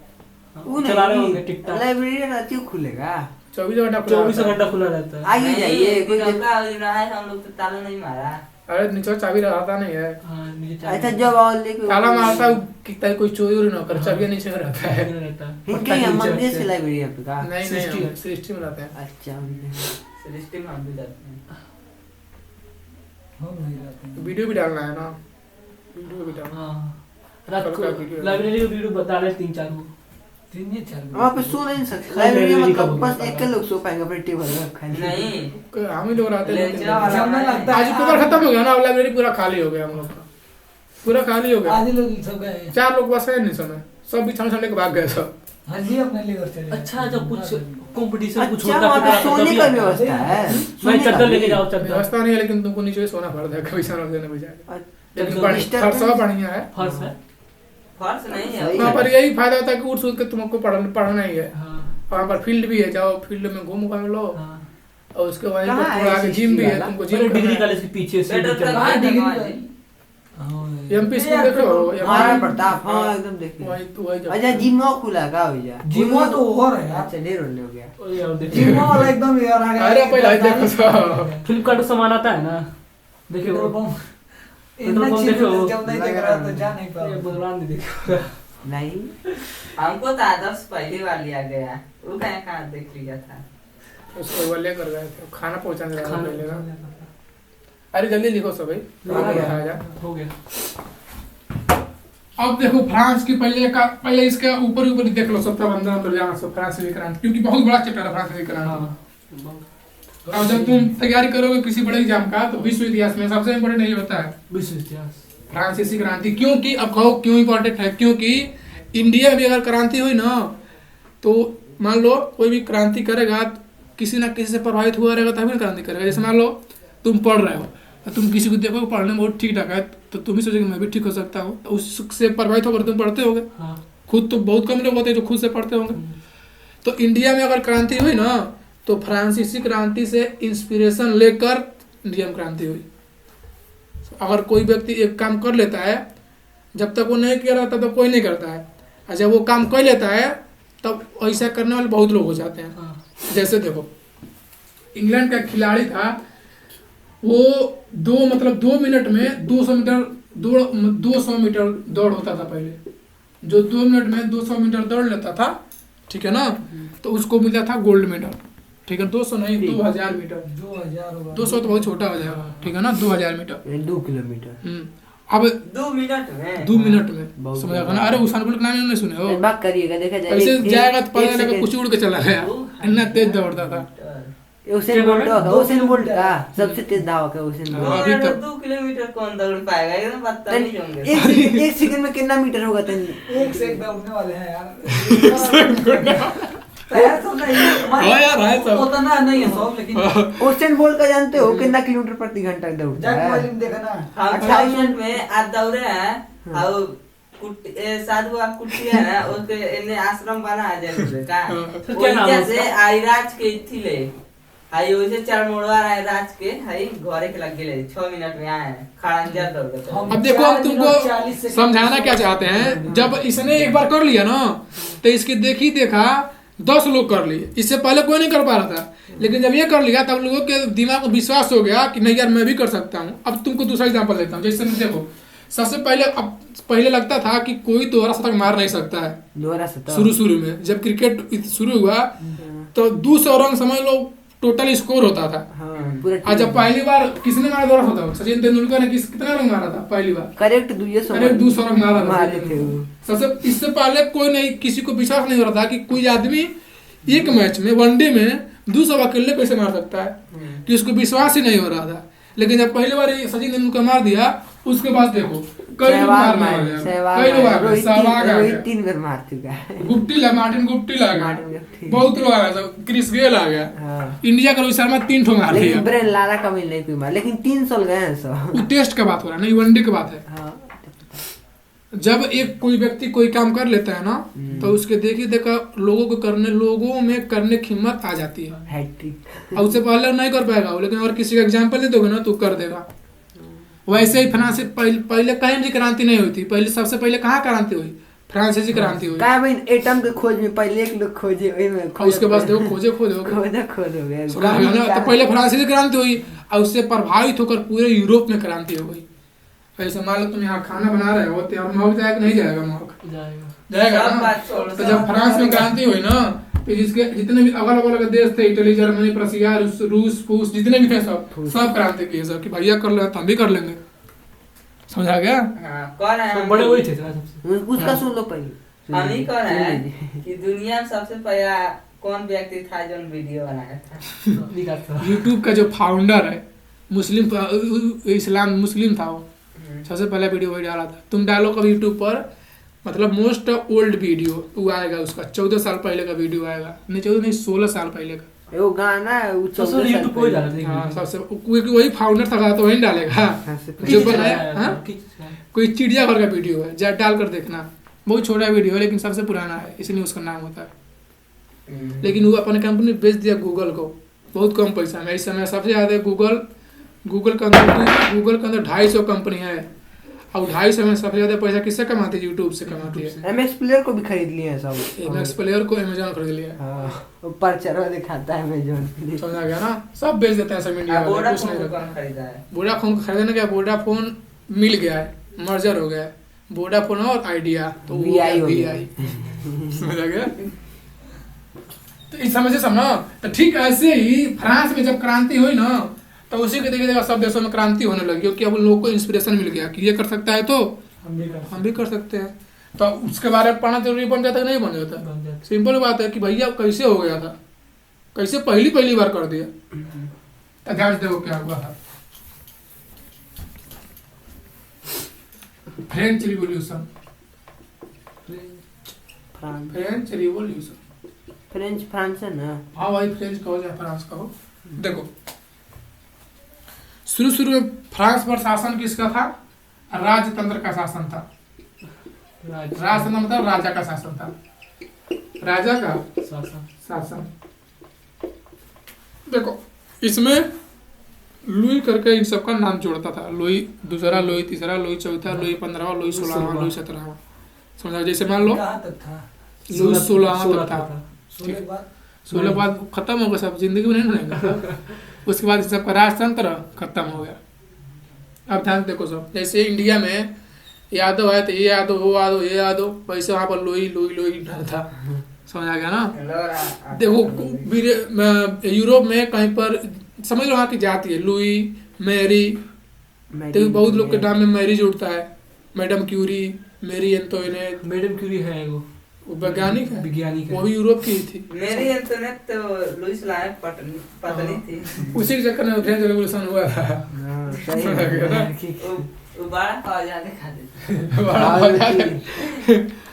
वो चला रहे होंगे नहीं टिकटॉक। लाइब्रेरी रात को खुलेगा 24 घंटा खुला 24 रहता है। घंटा खुला रहता है। आइए जाइए कोई दिक्कत- का रहा है, हम लोग तो ताला नहीं मारा। अरे नीचे चाबी रहता नहीं है, हाँ, नीचे अच्छा जब आओ लेके ताला मारता है कि ताकि कोई चोरी वोरी ना करे, चाबी नीचे में रहता है। रहता है। इनके यहाँ मंदिर से लाइब्रेरी है आपका नहीं सृष्टि। नहीं, सृष्टि में रहते हैं। अच्छा सृष्टि में हम भी जाते हैं। हम नहीं रहते हैं। वीडियो भी डालना है ना, वीडियो भी डालना। हाँ, रात को कल का वीडियो है। लाइब्रेरी का वीडियो बता रहे 3-4 को। 3 या 4 वहाँ पे सो नहीं सकते लाइब्रेरी लाइब्रेरी में का मतलब बोलना बस एक लोग सो पाएंगे अपने टेबल में खाली नहीं, हम ही लोग रहते हैं। लेंचरा वाला जब नहीं लगता आज पेपर खत्म हो गया ना, अब लाइब्रेरी पूरा खाली हो गया हम लोग का, पूरा खाली हो गया। आज लोग सब गए। 4 लोग बस है नहीं समय, सब बिछाने छाने के भाग गए सब। हाँ जी, अपने लेकर चले। अच्छा, जब कुछ कंपटीशन कुछ अच्छा होता वहाँ पे है सोने का व्यवस्था है मैं सोने का चद्दर लेके भी। जाओ, चद्दर व्यवस्था नहीं है, लेकिन तुमको नीचे सोना पड़ता है, कभी सोना देने बजाय। लेकिन तो बढ़िया डिस्टर्ब फर्श बढ़िया है। फर्श है। फर्श नहीं है। सही वहाँ पर यही फायदा होता है कि उठ सूट के तुमको पढ़ना ही है। हाँ, वहाँ पर फील्ड भी है, जाओ फील्ड में घूम घाम लो, हाँ। और उसके वहीं कहाँ पर है थोड़ा आगे जिम भी है, वाला? तुमको मेरे जिम डिग्री करना है। कॉलेज के पीछे से बेटर चल तक रहा कहाँ है। डिग्री हाँ का- जी। MP स्कूल देखो, महाराणा प्रताप हाँ एकदम देखिए वही जगह। अच्छा जिमो खुला का भैया जिमो तो और है यार। अच्छा ढेर होने हो गया और ये और देखिए, जिमो वाला एकदम यार आ गया। अरे पहले आई देखो तो। फ्लिपकार्ट का सामान आता है ना, देखिए पेट्रोल वो पंप। पेट्रोल इतना पंप चीज देखो। जब नहीं देख रहा तो जा नहीं ये पाओ। बुलवान भी देखो। नहीं हमको तो आदर्श पहली बार लिया गया, वो कहाँ देख लिया था। उसको वो लेकर गए थे, खाना पहुंचाने जा रहा था खाना पहले ना। अरे जल्दी लिखो सब भाई, खाना खाया जा। हो गया। अब देखो फ्रांस की पहले इसके ऊपर ऊपर देख लो, सब अंदर अंदर जाना सब फ्रांस में क्रांति, क्योंकि बहुत बड़ा चैप्टर है फ्रांस में क्रांति। हाँ, अब जब तुम तैयारी करोगे किसी बड़े एग्जाम का, तो विश्व इतिहास में सबसे इम्पोर्टेंट यही होता है विश्व इतिहास। फ्रांसीसी क्रांति। क्योंकि अब कहो क्यों इम्पोर्टेंट है, क्योंकि इंडिया में भी अगर क्रांति हुई ना, तो मान लो कोई भी क्रांति करेगा, किसी ना किसी से प्रभावित हुआ रहेगा तभी क्रांति करेगा। जैसे मान लो तुम पढ़ रहे हो, तुम किसी को देखो पढ़ने में बहुत ठीक ठाक है, तो तुम भी सोचोगे मैं भी ठीक हो सकता हूँ, तो उससे प्रभावित होकर तुम पढ़ते होगे। हाँ। खुद तो बहुत कम लोग होते हैं जो खुद से पढ़ते होंगे। तो इंडिया में अगर क्रांति हुई ना, तो फ्रांसीसी क्रांति से इंस्पिरेशन लेकर इंडिया में क्रांति हुई। अगर कोई व्यक्ति एक काम कर लेता है, जब तक वो नहीं किया रहता तब कोई नहीं करता है, और जब वो काम कर लेता है तब ऐसा करने वाले बहुत लोग हो जाते हैं। हाँ। जैसे देखो इंग्लैंड का खिलाड़ी था, वो 2 मिनट में 200 मीटर दौड़ होता था पहले। जो 2 मिनट में 200 मीटर दौड़ लेता था, ठीक है ना, तो उसको मिलता था गोल्ड मेडल। ठीक है, 200 नहीं 2000 मीटर। 2000 होगा। 200 तो बहुत छोटा हो जाएगा, ठीक है ना, 2000 मीटर। 2 किलोमीटर अब 2 मिनट में 2 मिनट में बहुत समझ आएगा ना। अरे उसान बोल्ट का नाम नहीं सुने हो? बात करिएगा देखा जाए ऐसे एक- जाएगा तो एक पता चलेगा सेकंड- कुछ उड़ के चला गया, इतना तेज दौड़ता था। उसेन बोल्ट का सबसे तेज धावक है उसेन बोल्ट। अभी तक 2 किलोमीटर कौन दौड़ पाएगा, एकदम बदतमीज होंगे। एक सेकंड में कितना मीटर होगा तेन? एक से एक दौड़ने वाले हैं यार। तैयार तो नहीं हाँ यार, है सब। उतना नहीं है सब, लेकिन उसेन बोल्ट का जानते हो कितना किलोमीटर प्रति घंटा दौड़ता जैक है? वाली देखा ना, हम 28 मिनट में आज दौड़े हैं। और साधु आप कुटिया है उसके इन्ने आश्रम बना है जैसे का तो क्या नाम है से उसका? आईराज के थिले हाई ओइसे चार मोड़वा रहा है राज के हाई घरे के लग गेले 6 मिनट में आए खड़ंजा दौड़ के। हम अब देखो, हम 4 मिनट 40 तुमको सेकंड समझाना क्या चाहते हैं। जब इसने एक बार कर लिया ना, तो इसकी देखी देखा 10 लोग कर लिए। इससे पहले कोई नहीं कर पा रहा था, लेकिन जब ये कर लिया तब लोगों के दिमाग को विश्वास हो गया कि नहीं यार मैं भी कर सकता हूँ। अब तुमको दूसरा एग्जाम्पल देता हूँ। जैसे देखो, सबसे पहले पहले लगता था कि कोई दोहरा शतक मार नहीं सकता है। दोहरा शतक शुरू में जब क्रिकेट शुरू हुआ तो 200 रन समझ लो टोटल स्कोर होता था। हाँ पूरा आज जब पहली बार किसने मारा दोहरा शतक? सचिन तेंदुलकर ने कितना रन मारा था पहली बार? करेक्ट 200 अरे 200 रन मारा था। मारे थे वो। सबसे इससे पहले कोई नहीं, किसी को विश्वास नहीं हो रहा था कि कोई आदमी एक मैच में वनडे में 200 अकेले कैसे मार सकता है, कि उसको विश्वास ही नहीं हो रहा था। लेकिन जब पहली बार सचिन तेंदुलकर मार दिया, उसके बाद देखो कई लोग मारने वाले हैं। कई लोग आ गए, सहवाग आ रोहित गया, 3 बार मार चुका है। मार्टिन गुप्टिल आ मार्टिन गया, गुप्टिल। बहुत लोग आ गए, क्रिस गेल आ गया। हाँ। इंडिया का रोहित शर्मा 3 ठो मार लेकिन दिया। ब्रेन लारा का मिल नहीं कोई मार, लेकिन 300 गए हैं सब। वो टेस्ट का बात हो रहा है, नहीं वनडे की बात है। हाँ जब एक कोई व्यक्ति कोई काम कर लेता है ना, तो उसके देखी देखा लोगों में करने की हिम्मत आ जाती है। हैट्रिक। और उससे पहले नहीं कर पाएगा वो, लेकिन और किसी का एग्जाम्पल दे दोगे ना तो कर देगा। वैसे ही फ्रांस पहले कहीं भी क्रांति नहीं हुई थी। पहले सबसे पहले कहाँ क्रांति हुई? फ्रांसीसी क्रांति हुई। का भाई एटम के खोज में पहले एक लोग खोजे, ओए में और उसके बाद देखो खोजे खोज हो गया। सुना होगा ना, तो पहले फ्रांसीसी क्रांति हुई और उससे प्रभावित होकर पूरे यूरोप में क्रांति हो गई। ऐसे मान लो तुम यहाँ खाना बना रहे हो तो यार महक जाएगा नहीं जाएगा? महक जाएगा सब ना। बात छोड़, तो सब जब फ्रांस में क्रांति हुई ना, तो जिसके जितने भी अगल बगल देश थे, इटली, जर्मनी, प्रसिया, रूस, फूस, जितने भी थे सब क्रांति किए सब कि भैया कर ले तो हम भी कर लेंगे। समझा गया? हाँ, कौन है? सब बड़े वही थे सबसे। उसका सुन लो पहले। हम ही कौन है कि दुनिया में सबसे पहला कौन व्यक्ति था जो वीडियो बनाया था? विकास था। यूट्यूब का जो फाउंडर है मुस्लिम था वो। सबसे पहला वीडियो वही डाला था। तुम डालो कभी यूट्यूब पर, मतलब मोस्ट ओल्ड वीडियो वो आएगा, उसका 14 साल पहले का वीडियो आएगा। नहीं 14 नहीं 16 साल पहले का। वो गाना है वो तो सब यूट्यूब पे ही डाला था। हाँ सबसे, क्योंकि वही फाउंडर था तो वही डालेगा। जो बनाया हाँ? कोई चिड़ियाघर का वीडियो है, जा डाल कर देखना। बहुत छोटा वीडियो है लेकिन सबसे पुराना है, इसलिए उसका नाम होता है। लेकिन वो अपने कंपनी बेच दिया गूगल को बहुत कम पैसा में। इस समय सबसे ज़्यादा गूगल के अंदर 250 कंपनी है, और 250 में सबसे ज़्यादा पैसा किससे कमाती है? यूट्यूब से कमाती है। एमएक्स प्लेयर को भी खरीद लिए हैं सब। एमएक्स प्लेयर को अमेजोन खरीद लिया। हाँ ऊपर चढ़वा दिखाता है अमेजोन। समझा गया ना? सब बेच देते हैं सब इंडिया वाले, कुछ नहीं वोडाफोन रखता। कौन खरीदा है? वोडाफोन को खरीदने क्या, वोडाफोन मिल गया है, मर्जर हो गया है वोडाफोन और आइडिया, तो वो VI हो गया। VI। समझा गया? तो इस समझ से समझो। तो ठीक ऐसे ही फ्रांस में जब क्रांति हुई ना, तो उसी के देखिए सब देशों में क्रांति होने लगी, क्योंकि अब उन लोगों को इंस्पिरेशन मिल गया कि ये कर सकता है तो हम भी कर सकते हैं। तो उसके बारे में पढ़ना जरूरी बन जाता है कि नहीं बन जाता? सिंपल बात है कि भैया कैसे हो गया था, कैसे पहली बार कर दिया। तो ध्यान से देखो क्या हुआ था। French revolution. फ्रेंच फ्रांस है ना? हाँ भाई, फ्रेंच कहो या फ्रांस कहो। देखो शुरू में फ्रांस पर शासन किसका था? राजतंत्र का शासन था। राजतंत्र मतलब राजा का शासन था, राजा का शासन। देखो इसमें लुई करके इन सबका नाम जोड़ता था। लुई दूसरा, लुई तीसरा, लुई चौथा, लुई 15वां, लुई 16वां, लुई 17वां। समझा? जैसे मान लो कहाँ तक था? लुई 16वां तक था। 16 के बाद 16 बाद खत्म हो गया, सब जिंदगी में नहीं रहेगा। उसके बाद सबका राजतंत्र खत्म हो गया। अब ध्यान देखो सब, जैसे इंडिया में यादव है तो ये यादव, वो यादव, ये यादव, वैसे वहाँ पर लुई था। समझ आ गया ना? देखो यूरोप में कहीं पर समझ लो वहाँ की जाति है लुई, मैरी। तो बहुत लोग के नाम में मैरी जुड़ता है। मैडम क्यूरी, मेरी एंटोइनेट। मैडम क्यूरी है वो वैज्ञानिक है, वैज्ञानिक वो भी यूरोप की ही थी। मेरी इंटरनेट तो लुइस लायक पत्नी थी। उसी के चक्कर में फ्रेंच रेवोल्यूशन हुआ था। हाँ, सही है। वो बड़ा खजाने खाते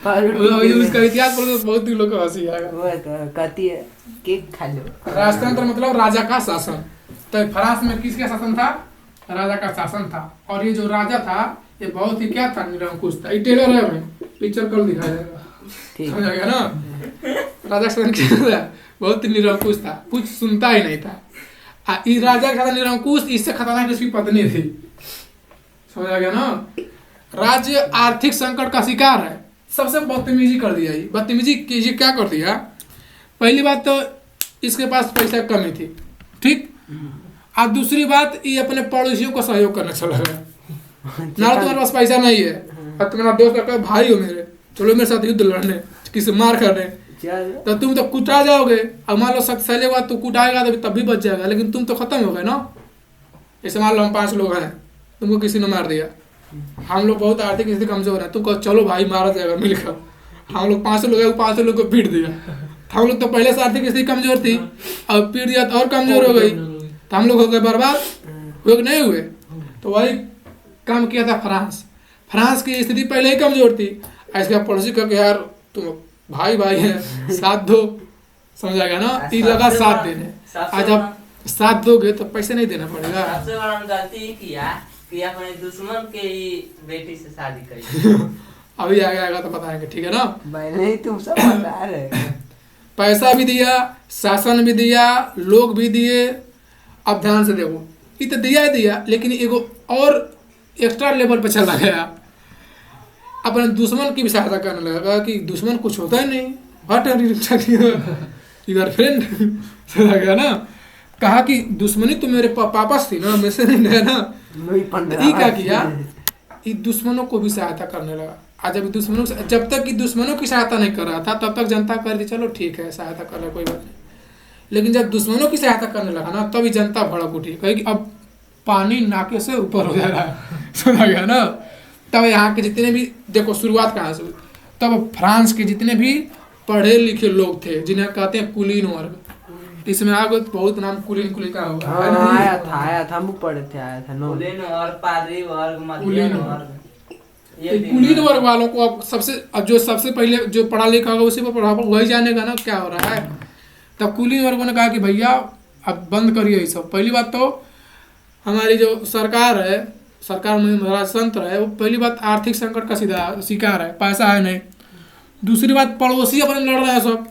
अभी उसका इतिहास पढ़ो तो बहुत ही लोग को हंसी आएगा। वो कहती है केक खा लो। राजतंत्र मतलब राजा का शासन। तो फ्रांस में किसका शासन था? राजा का शासन था। और ये जो राजा था ये बहुत ही क्या था, निरंकुश था। ये टेलर है, हमें पिक्चर कल दिखाया जाएगा, समझ आ गया ना। राजा शासन क्या था? बहुत ही निरंकुश था, कुछ सुनता ही नहीं था। इस राजा का निरंकुश, इससे खतरनाक उसकी पत्नी थी, समझ आ गया ना। राज्य आर्थिक संकट का शिकार है। सबसे बदतमीजी कर दिया। ये बदतमीजी कीजिए, क्या कर दिया? पहली बात तो इसके पास पैसा कमी थी, ठीक। और दूसरी बात, ये अपने पड़ोसियों को सहयोग करना चला गया। ना तुम्हारे पास पैसा नहीं है और तुम्हारा दोस्त का भाई हो मेरे, चलो मेरे साथ युद्ध लड़ने, किसी मार करने, तो तुम तो कुटा जाओगे। अब मान लो शक्तिशाली हुआ तो कुटाएगा तब भी बच जाएगा, लेकिन तुम तो खत्म हो गए ना। जैसे मान लो हम 5 लोग हैं, तुमको किसी ने मार दिया, हम लोग बहुत आर्थिक स्थिति कमजोर है, तुमको चलो भाई मारा जाएगा मिलकर। हम लोग 500 लोग हैं, 500 लोग को पीट दिया। हम लोग तो पहले से आर्थिक स्थिति कमजोर थी, अब पीट दिया तो और कमजोर हो गई, तो हम लोग हो गए बर्बाद, हुए नहीं हुए। तो वही काम किया था फ्रांस। फ्रांस की स्थिति पहले ही कमजोर थी, इसका पड़ोसी कह के यार तुम भाई भाई है, साथ दो, समझ आ गया ना। ये लगा साथ देने। आज आप साथ दोगे तो पैसे नहीं देना पड़ेगा। सबसे बड़ा गलती किया कि अपने दुश्मन के ही बेटी से शादी करी। अभी आगे आएगा तो बताएंगे, ठीक है ना। मैंने ही तुम सब बता रहे। पैसा भी दिया, शासन भी दिया, लोग भी दिए। अब ध्यान से देखो, ये तो दिया ही दिया, लेकिन एगो और एक्स्ट्रा लेवल पे चला गया। अपने दुश्मन की भी सहायता करने लगा कि दुश्मन कुछ होता ही नहीं, व्हाट यूर फ्रेंड, चला गया ना। कहा कि दुश्मनी तो मेरे पापा से थी ना, मेरे से नहीं है ना। ये क्या किया, ये दुश्मनों को भी सहायता करने लगा। आज जब तक कि दुश्मनों की सहायता नहीं कर रहा था, तब तक जनता कर दी चलो ठीक है सहायता कर रहा है, कोई बात नहीं। लेकिन जब दुश्मनों की सहायता करने लगा ना, तभी जनता भड़क उठी, कही कि अब पानी नाके से ऊपर हो जा रहा है, सुना गया ना। तब यहाँ के जितने भी, देखो शुरुआत कहाँ से हुई, तब फ्रांस के जितने भी पढ़े लिखे लोग थे, जिन्हें कहते हैं कुलीन वर्ग, इसमें आगे बहुत नाम कुलीन का होगा। हाँ, आया था हम पढ़े थे, आया था नो। कुलीन और पादरी वर्ग, मध्यम वर्ग, ये कुलीन वर्ग वालों को अब जो सबसे पहले जो पढ़ा लिखा होगा उसी पर पढ़ा, वही जानेगा ना क्या हो रहा है। तब कुलीन वर्गों ने कहा कि भैया अब बंद करिए ये सब। पहली बात तो हमारी जो सरकार है, सरकार में राजतंत्र है, वो पहली बात आर्थिक संकट का शिकार है, पैसा है नहीं। दूसरी बात पड़ोसी अपने लड़ रहे हैं सब,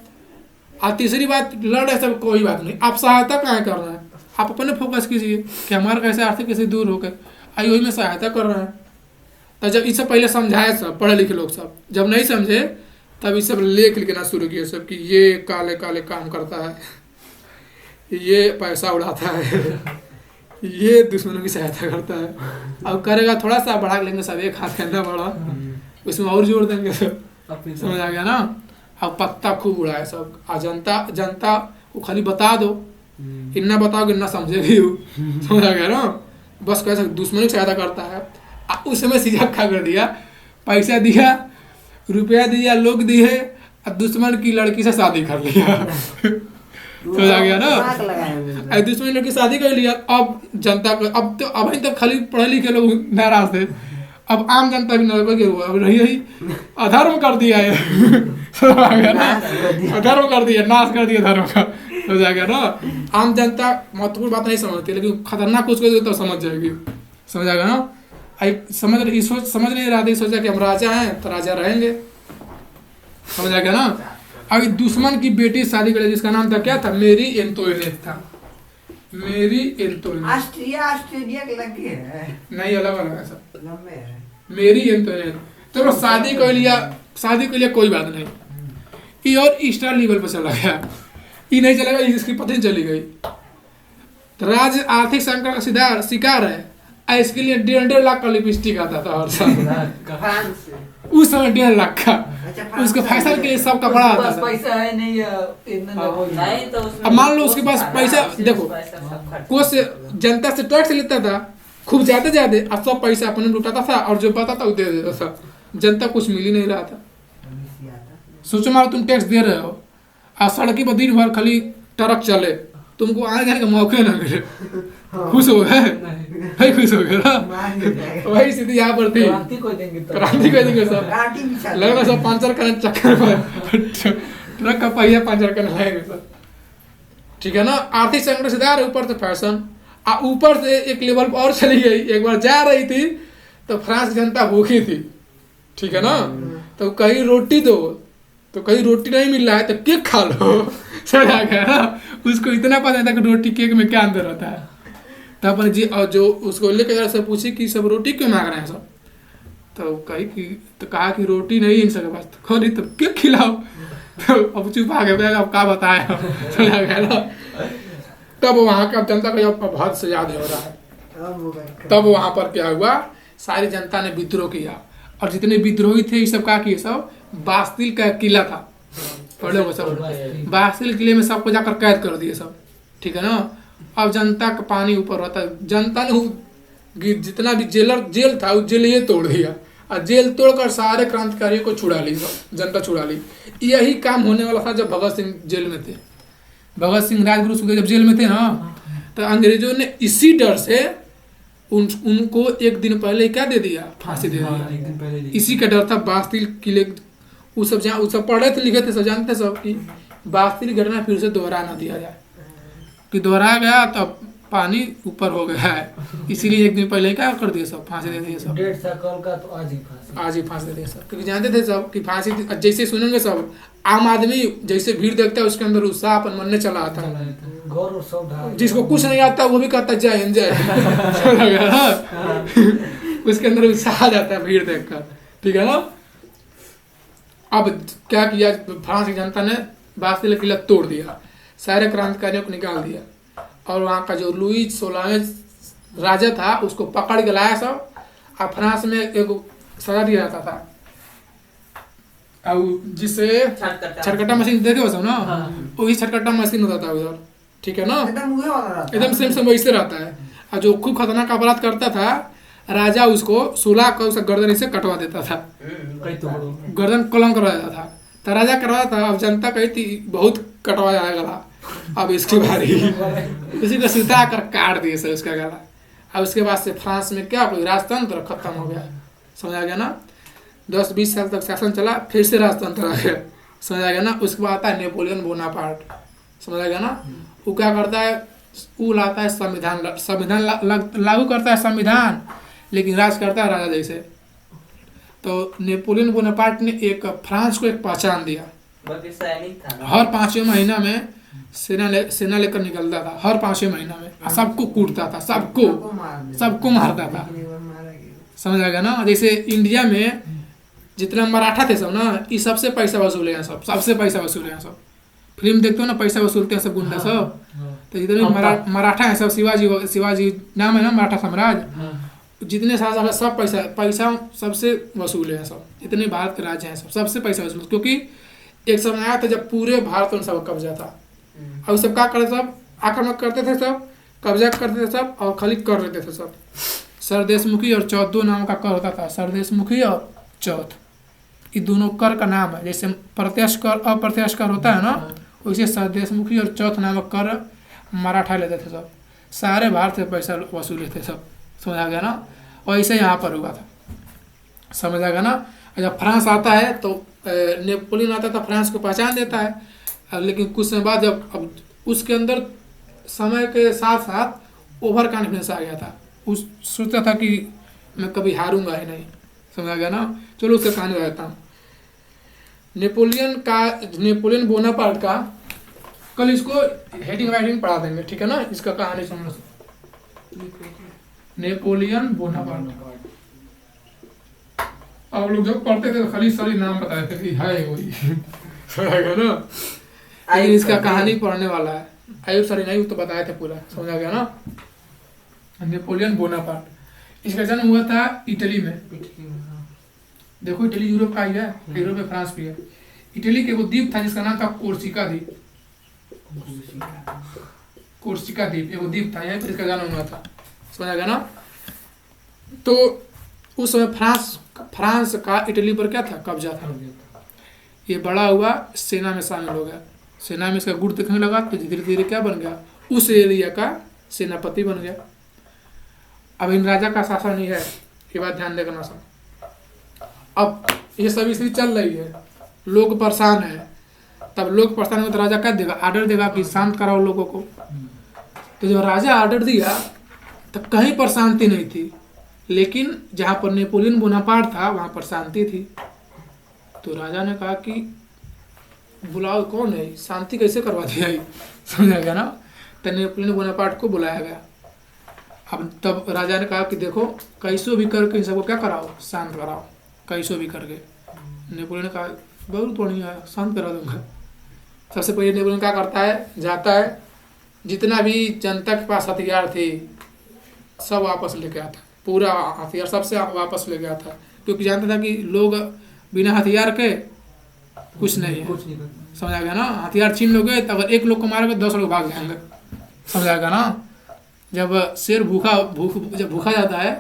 और तीसरी बात लड़ रहे सब, कोई बात नहीं, आप सहायता कहाँ कर रहे हैं? आप अपने फोकस कीजिए कि हमारे कैसे आर्थिक कैसे दूर होकर आई, वही में सहायता कर रहे हैं। तो जब इससे पहले समझाए सब पढ़े लिखे लोग सब, जब नहीं समझे तब इस सब लेख लिखना शुरू किए सब कि ये काले काले काम करता है, ये पैसा उड़ाता है, ये दुश्मनों की सहायता करता है। अब करेगा थोड़ा सा बढ़ा लेंगे सब, एक हाथ कहना बड़ा, उसमें और जोड़ देंगे सब, समझ आ गया ना। अब पत्ता खूब उड़ाए सब, और जनता को खाली बता दो, इतना बताओ कि इतना समझेगी वो, समझ आ गया ना। बस कैसे दुश्मनों की सहायता करता है। उस समय सीधा खा कर दिया, पैसा दिया, रुपया दिया, लोग दिए, और दुश्मन की लड़की से शादी कर लिया, समझ आ गया ना। दुश्मन लड़की शादी कर लिया। अब जनता को अब अभी तक खाली पढ़े लिखे लोग नाराज थे, अब आम जनता भी नाराज हुआ, अब रही अधर्म कर दिया है, समझ आ गया ना, अधर्म कर दिया, नाश कर दिया धर्म का, समझ आ गया ना। आम जनता महत्वपूर्ण बात नहीं समझती, लेकिन खतरनाक कुछ कर तो समझ जाएगी, समझ आ गया ना। समझ नहीं रहा था, सोचा कि हम राजा हैं तो राजा रहेंगे, समझ आ गया ना। अभी दुश्मन की बेटी शादी कर, जिसका नाम था क्या था, मेरी एंटोइनेट था, मेरी एंटोइनेट। ऑस्ट्रेलिया के लगे है नहीं, अलग अलग है सब, लंबे है। मेरी एंटोइनेट। चलो शादी कर लिया कोई बात नहीं, ये और एक्स्ट्रा लेवल पर चला गया। ये नहीं चलेगा, इसकी पत्नी चली गई। तो राज्य आर्थिक संकट का शिकार है, इसके लिए 1.5 लाख का लिपस्टिक आता था हर साल, उस समय 1.5 लाख का। उसके फैशन के लिए सब कपड़ा आता था। पैसा है नहीं नहीं तो अब मान लो उसके पास पैसा, देखो कुछ जनता से टैक्स लेता था खूब ज्यादा और सब पैसा अपने लुटाता था, और जो पाता था वो दे देता था। जनता कुछ मिल ही नहीं रहा था, सोचो मारो तुम टैक्स दे रहे हो और सड़की पर दिन भर खाली ट्रक चले, तुमको आने जाने का मौके ना मिले, खुश हो गए? नहीं खुश हो गए ना? वही स्थिति यहाँ पर थी। क्रांति कोई देंगे तो क्रांति कर देंगे सब, गाड़ी भी चल लगेगा सब पंचर करने चक्कर में ट्रक का पहिया पंचर करने लगेंगे सब। ठीक है ना? आर्थिक संकट से दार, ऊपर से फैशन, ऊपर से एक लेवल और चली गई। एक बार जा रही थी तो फ्रांस की जनता भूखी थी, ठीक है ना? तो कहीं रोटी दो, तो कहीं रोटी नहीं मिल रहा है तो केक खा लो। समझ आ गया ना? उसको इतना पता था कि रोटी केक में क्या अंदर होता है। तो अपन जी और जो उसको लेकर से पूछी कि सब रोटी क्यों मांग रहे हैं सब, तो कही कि तो कहा कि रोटी नहीं इन सबके पास, तो खोली तो केक खिलाओ। तो अब चुप आ गए, अब क्या बताया। समझ आ गया ना? तब वहाँ का जनता का जब बहुत से याद हो रहा है, तब वहाँ पर क्या हुआ, सारी जनता ने विद्रोह किया और जितने विद्रोही थे ये सब क्या किए, सब बास्तिल का किला था, पढ़े हो सब, बास्तिल किले में सबको जाकर कैद कर दिए सब। ठीक है ना? अब जनता का पानी ऊपर होता है, जनता ने जितना भी जेल था उस जेल ये तोड़ दिया और जेल तोड़कर सारे क्रांतिकारियों को छुड़ा ली, सब जनता छुड़ा ली। यही काम होने वाला था जब भगत सिंह जेल में थे। भगत सिंह राजगुरु सुखदेव जब जेल में थे ना, तो अंग्रेजों ने इसी डर से उनको एक दिन पहले क्या दे दिया, फांसी दे दिया। इसी का डर था। बास्तिल किले वो सब पढ़े थे, लिखे थे, सब जानते थे सब कि बास्तिल घटना फिर से दोहरा ना दिया जाए, कि दोहरा गया तब पानी ऊपर हो गया है, इसीलिए एक दिन पहले क्या कर दिया, सब फांसी दे दिए सब। 1.5 साल का तो आज ही फांसी दे दिया सब, क्योंकि जानते थे सब कि फांसी जैसे सुनेंगे सब, आम आदमी जैसे भीड़ देखता है उसके अंदर उत्साह अपन मन में चला आता है। जिसको कुछ नहीं आता वो भी कहता है जय हिंद जय। उसके अंदर उत्साह आ जाता है भीड़ देखकर। ठीक है ना? अब क्या किया, फ्रांस की जनता ने बास्तिल किला तोड़ दिया, सारे क्रांतिकारियों को निकाल दिया और वहाँ का जो लुई 16वें राजा था उसको पकड़ के लाया सब। और फ्रांस में एक सजा दिया जाता था, और जिससे छटकटा मशीन देखे हो सब ना, वही छटकटा मशीन होता था उधर। ठीक है ना? एकदम सेम वैसे रहता है। और जो खूब खतरनाक अपराध करता था राजा, उसको सुला कर उसका गर्दन से कटवा देता था, गर्दन कलम करवा देता था। तो राजा करवाया था, अब जनता कही थी बहुत कटवाया है गला, अब इसकी बारी। किसी को सीधा कर काट दिए सर उसका गला। अब उसके बाद से फ्रांस में क्या कोई राजतंत्र खत्म हो गया। समझ आ गया ना? 10-20 साल तक शासन चला, फिर से राजतंत्र आ गया। समझ आ गया ना? उसके बाद आता है नेपोलियन बोनापार्ट। समझ आ गया ना? वो क्या करता है, वो लाता है संविधान लागू करता है संविधान, लेकिन राज करता है राजा जैसे। तो नेपोलियन बोनापार्ट ने एक फ्रांस को एक पहचान दिया। हर 5वें महीना में सेना लेकर निकलता था, हर 5वें महीना में सबको कूटता था, सबको मारता था। समझ आ गया ना? जैसे इंडिया में जितना मराठा थे सब ना, ये सबसे पैसा वसूले हैं सब, सबसे पैसा वसूले हैं सब। फिल्म देखते हो ना, पैसा वसूलते हैं सब गुंडा सब। तो जितने मराठा हैं सब, शिवाजी नाम है ना मराठा साम्राज्य, जितने सारा सब पैसा सबसे वसूले हैं सब। जितने भारत के राज्य हैं सब सबसे पैसा वसूल, क्योंकि एक समय आया था जब पूरे भारत में सब कब्जा था। और सब क्या करते, सब आक्रमण करते थे, सब कब्जा करते थे सब, और खाली कर लेते थे सब। सरदेशमुखी और चौथ दो नाम का कर होता था, सरदेशमुखी और चौथ, ये दोनों कर का नाम है। जैसे प्रत्यक्ष कर अप्रत्यक्ष कर होता है ना, वैसे सरदेशमुखी और चौथ नामक कर मराठा लेते थे सब, सारे भारत से पैसा वसूले थे सब। समझ आ गया ना? और ऐसे यहाँ पर हुआ था। समझ आ गया ना? जब फ्रांस आता है तो नेपोलियन आता था, फ्रांस को पहचान देता है, लेकिन कुछ समय बाद जब अब उसके अंदर समय के साथ साथ ओवर कॉन्फिडेंस आ गया था। उस सोचता था कि मैं कभी हारूंगा ही नहीं। समझ आ गया ना? चलो उससे कहानी बताता हूँ। नेपोलियन बोनापार्ट का कल इसको हेडिंग वाइडिंग पढ़ा देंगे, ठीक है ना? इसका कहानी सुन लो। नेपोलियन बोनापार्ट आप लोग जब पढ़ते थे तो खाली सारी नाम बताए थे कि है वही। समझ आ गया ना? लेकिन इसका कहानी पढ़ने वाला है। आयुब सर नहीं तो बताए थे पूरा। समझ आ गया ना? नेपोलियन बोनापार्ट, इसका जन्म हुआ था इटली में। देखो इटली यूरोप का ही है, यूरोप में फ्रांस भी है। इटली के वो द्वीप था जिसका नाम था कोर्सिका द्वीप। कोर्सिका द्वीप एक द्वीप था, यहीं पर इसका जन्म हुआ था। समझ आ गया ना? तो उस समय फ्रांस का इटली पर क्या था, कब्जा था। ये बड़ा हुआ, सेना में शामिल हो गया, सेना में इसका गुड़ दिखने लगा, तो धीरे धीरे क्या बन गया, उस एरिया का सेनापति बन गया। अब इन राजा का शासन ही है, ये बात ध्यान देना सब। अब ये सब स्थिति चल रही है, लोग परेशान है, तब लोग परेशान हुए तो राजा क्या देगा, आर्डर देगा कि शांत कराओ लोगों को। तो जब राजा आर्डर दिया तो कहीं पर शांति नहीं थी, लेकिन जहाँ पर नेपोलियन बोनापार्ट था वहाँ पर शांति थी। तो राजा ने कहा कि बुलाओ, कौन है, शांति कैसे करवा दिया, समझा गया ना। तो नेपोलियन बोनापार्ट को बुलाया गया। अब तब राजा ने कहा कि देखो कैसो भी करके इन सबको क्या कराओ, शांत कराओ, कैसो भी करके। नेपोलियन ने कहा बहुत बढ़िया, शांत करा दूंगा। सबसे पहले नेपोलियन क्या करता है, जाता है, जितना भी जनता के पास हथियार थे सब वापस लेके आता, पूरा हथियार सबसे वापस ले गया था, क्योंकि जानता था कि लोग बिना हथियार के कुछ नहीं है, कुछ नहीं करना। समझा गया ना। हथियार छीन लोगे तो अगर एक लोग को मारोगे 10 लोग भाग जाएंगे, समझा गया ना। जब शेर जब भूखा जाता है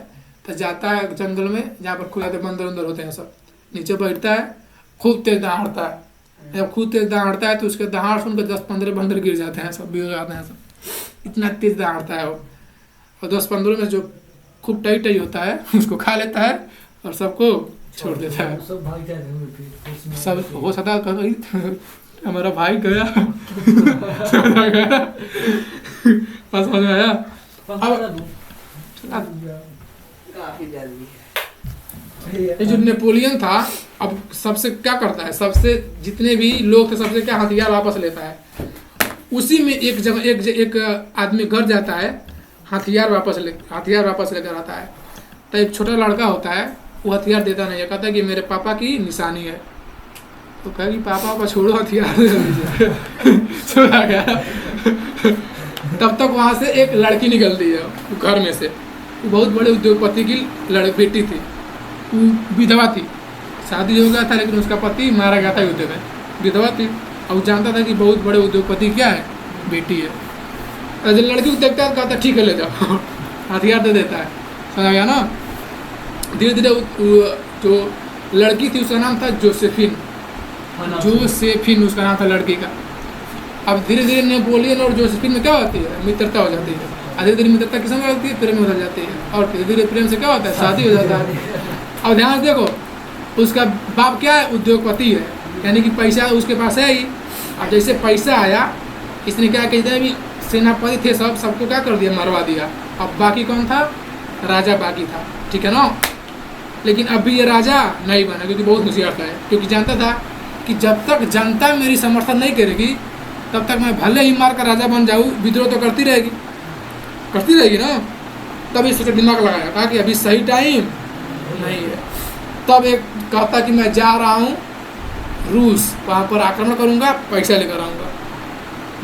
तो जाता है जंगल में, जहाँ पर खुद जाते बंदर उंदर होते हैं सब, नीचे बैठता है, खूब तेज दहाड़ता है। जब खूब तेज दहाड़ता है तो उसके दहाड़ सुनकर 10-15 बंदर गिर जाते हैं, सब बिगड़ जाते हैं सब, इतना तेज दहाड़ता है वो। और 10-15 में जो खूब टाई होता है उसको खा लेता है और सबको छोड़ देता है। सब भाग जाते हैं फिर, सब हो सकता है हमारा भाई गया समझ गया, बस समझ में आया। काफी जल्दी ये जो नेपोलियन था, अब सबसे क्या करता है, सबसे जितने भी लोग थे सबसे क्या हथियार वापस लेता है। उसी में एक जगह एक आदमी घर जाता है, हथियार वापस लेकर आता है। तो एक छोटा लड़का होता है, वो हथियार देता नहीं है, कहता है कि मेरे पापा की निशानी है। तो कहा कि पापा छोड़ो हथियार छोड़ा गया। तब तक वहाँ से एक लड़की निकलती है घर में से, वो बहुत बड़े उद्योगपति की बेटी थी, वो विधवा थी, शादी हो गया था लेकिन उसका पति मारा गया था युद्ध में, विधवा थी। और जानता था कि बहुत बड़े उद्योगपति क्या है, बेटी है। और जब लड़की को देखता है कहता ठीक है ले जाओ, हथियार दे देता है, समझा गया ना। धीरे धीरे जो लड़की थी उसका नाम था जोसेफिन, उसका नाम था लड़की का। अब धीरे धीरे नेपोलियन और जोसेफिन में क्या होती है, मित्रता हो जाती है। धीरे धीरे मित्रता किस में होती है, प्रेम में बदल जाती है, और धीरे धीरे प्रेम से क्या होता है, शादी हो जाता है। अब ध्यान से देखो, उसका बाप क्या है, उद्योगपति है, यानी कि पैसा उसके पास है ही। अब जैसे पैसा आया, इसने क्या कहते हैं, अभी सेनापति थे सबको क्या कर दिया, मरवा दिया। अब बाकी कौन था, राजा बाकी था, ठीक है ना। लेकिन अभी ये राजा नहीं बना, क्योंकि बहुत होशियार था, क्योंकि जानता था कि जब तक जनता मेरी समर्थन नहीं करेगी तब तक मैं भले ही मार कर राजा बन जाऊँ, विद्रोह तो करती रहेगी ना। तब इस दिमाग लगाया, कहा कि अभी सही टाइम नहीं है। तब एक कहता कि मैं जा रहा हूँ रूस, वहाँ पर आक्रमण करूँगा, पैसा लेकर आऊँगा,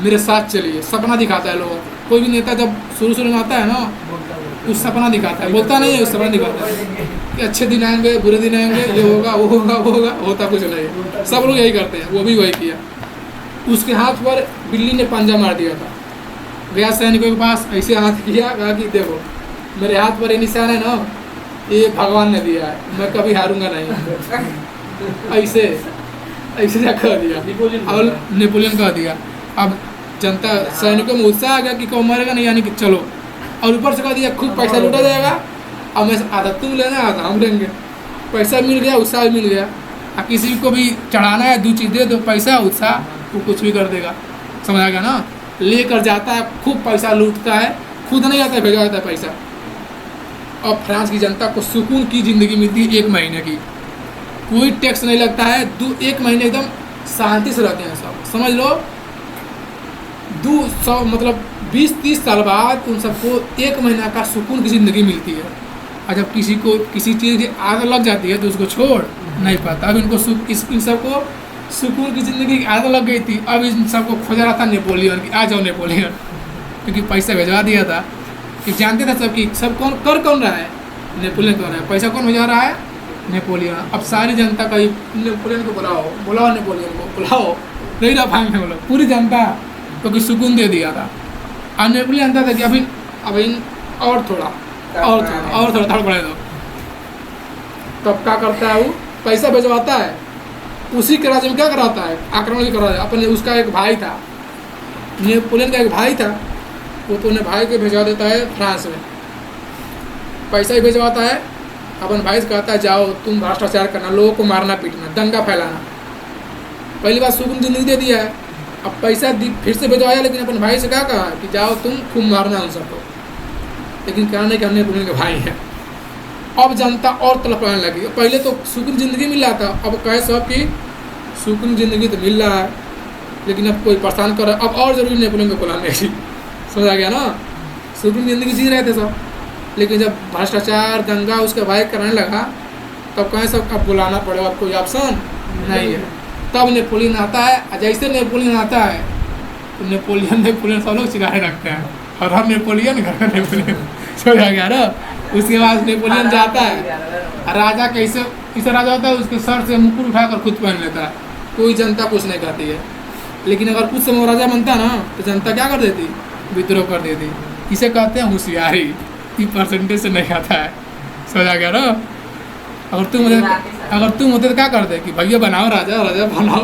मेरे साथ चलिए। सपना दिखाता है लोगों को। कोई भी नेता जब शुरू में आता है ना, उस सपना दिखाता है, बोलता नहीं है, उस सपना दिखाता है कि अच्छे दिन आएंगे, बुरे दिन आएंगे, ये होगा वो होगा वो होगा, होता कुछ नहीं है। सब लोग यही करते हैं, वो भी वही किया। उसके हाथ पर बिल्ली ने पंजा मार दिया था, गया सैनिकों के पास, ऐसे हाथ किया, कहा कि देखो मेरे हाथ पर ये निशान है ना, ये भगवान ने दिया है, मैं कभी हारूंगा नहीं। ऐसे कह दिया, और नेपोलियन कह दिया। अब जनता सैनिकों में उत्साह आ गया कि कौन मरेगा नहीं, यानी कि चलो। और ऊपर से कह दिया खूब पैसा लूटा जाएगा, अब मैं आधा तुम लेना, आधा हम लेंगे। पैसा मिल गया, उत्साह मिल गया। और किसी को भी चढ़ाना है, 2 चीज़ दे दो, पैसा उत्साह, वो कुछ भी कर देगा, समझ आ गया ना। लेकर जाता है, खूब पैसा लूटता है, खुद नहीं आता है, भेजा जाता है पैसा। और फ्रांस की जनता को सुकून की ज़िंदगी मिलती है 1 महीने की, कोई टैक्स नहीं लगता है, 1 महीने एकदम शांति से रहते हैं सब, समझ लो। 200 मतलब 20-30 साल बाद उन सबको 1 महीना का सुकून की ज़िंदगी मिलती है। और जब किसी को किसी चीज़ की आदत लग जाती है तो उसको छोड़ नहीं पाता। अब इनको इन सबको सुकून की ज़िंदगी की आदत लग गई थी। अब इन सबको खोजा रहा था नेपोलियन की, आ जाओ नेपोलियन, क्योंकि पैसा भिजवा दिया था। कि जानते थे सब कि सब कौन रहा है, नेपोलियन कर रहा है, पैसा कौन भिजवा रहा है, नेपोलियन। अब सारी जनता का नेपोलियन को बुलाओ नेपोलियन को बुलाओ, नहीं रह पाएंगे वो लोग, पूरी जनता, क्योंकि सुकून दे दिया था। और नेपोलियन जानता था कि अभी और थोड़ा तड़पड़े दो। तब क्या करता है वो, पैसा भिजवाता है उसी के राज्य में क्या कराता है, आक्रमण भी करा अपने। उसका एक भाई था, नेपोलियन का एक भाई था, वो तो अपने भाई को भिजवा देता है फ्रांस में, पैसा ही भिजवाता है। अपन भाई से कहता है जाओ तुम भ्रष्टाचार करना, लोगों को मारना पीटना, दंगा फैलाना। पहली बार सुकून जिंदगी दे दिया है, अब पैसा फिर से भिजवाया, लेकिन अपन भाई से क्या कहा कि जाओ तुम खूब मारना उन सबको, लेकिन कहने के हमने नेपोलियन के भाई हैं। अब जनता और तड़पाने लगी। पहले तो सुकून जिंदगी मिल रहा था, अब कहे सब कि सुकून जिंदगी तो मिल रहा है, लेकिन अब कोई परेशान कर रहा है, अब और जरूरी नेपोलियन को बुलाने की। समझा गया ना, सुकून जिंदगी जी रहे थे सब, लेकिन जब भ्रष्टाचार दंगा उसका भाई करने लगा, तब कहें सब अब बुलाना पड़ेगा, कोई ऑप्शन नहीं है। तब नेपोलियन आता है, जैसे नेपोलियन आता है तो नेपोलियन सब लोग चिढ़ाने लगते हैं, और हम नेपोलियन घर का नेपोलियन। समझा गया ना। उसके बाद नेपोलियन जाता है, राजा कैसे राजा होता है, उसके सर से मुकुट उठाकर खुद पहन लेता है, कोई जनता कुछ नहीं कहती है। लेकिन अगर कुछ समय राजा बनता ना, तो जनता क्या कर देती, विद्रोह कर देती। इसे कहते हैं होशियारी, 30% से नहीं आता है। समझा गया ना। अगर तुम होते तो क्या करते कि भैया बनाओ राजा बनाओ।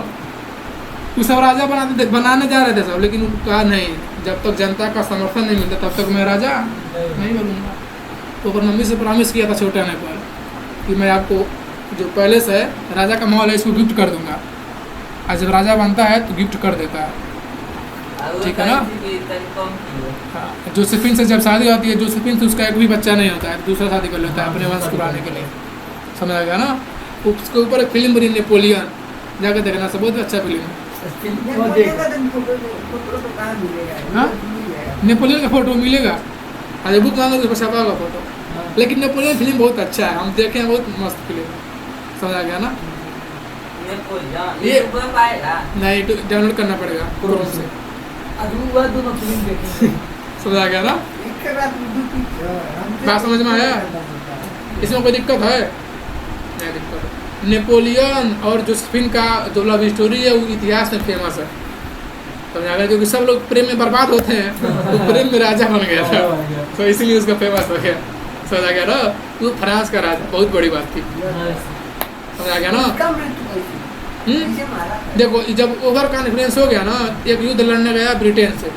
वो सब राजा बनाने जा रहे थे सब, लेकिन कहा नहीं, जब तक जनता का समर्थन नहीं मिलता तब तक मैं राजा नहीं बनूंगा। तो पर मम्मी से प्रॉमिस किया था छोटे आने पर कि मैं आपको जो पहले से राजा का माहौल है इसको गिफ्ट कर दूंगा, और जब राजा बनता है तो गिफ्ट कर देता है। ठीक है ना। हाँ, जोसेफिन से जब शादी होती है, जोसेफिन से उसका एक भी बच्चा नहीं होता है, दूसरा शादी कर लेता है अपने वंश को बढ़ाने के लिए। समझ गया ना। उसके ऊपर एक फिल्म बनी नेपोलियन, जाकर देखना सब, बहुत अच्छा फिल्म है। हाँ, नेपोलियन का फोटो मिलेगा, अरे बुक मांगोगे तो छपा होगा फोटो। लेकिन नेपोलियन फिल्म बहुत अच्छा है, हम देखे हैं, बहुत मस्त फिल्म है। समझा गया ना। ये नहीं डाउनलोड करना पड़ेगा क्रोम से। समझा गया ना। बात समझ में आया। इसमें कोई दिक्कत है नहीं? दिक्कत है। नेपोलियन और जोसेफिन का जो लव स्टोरी है वो इतिहास में फेमस है। समझा गया, क्योंकि सब लोग प्रेम में बर्बाद होते हैं, तो प्रेम में राजा बन गया था, तो इसीलिए उसका फेमस हो गया। समझा गया ना। वो फ्रांस का राजा, बहुत बड़ी बात थी। समझा गया ना। देखो जब ओवर कॉन्फिडेंस हो गया ना, एक युद्ध लड़ने गया ब्रिटेन से,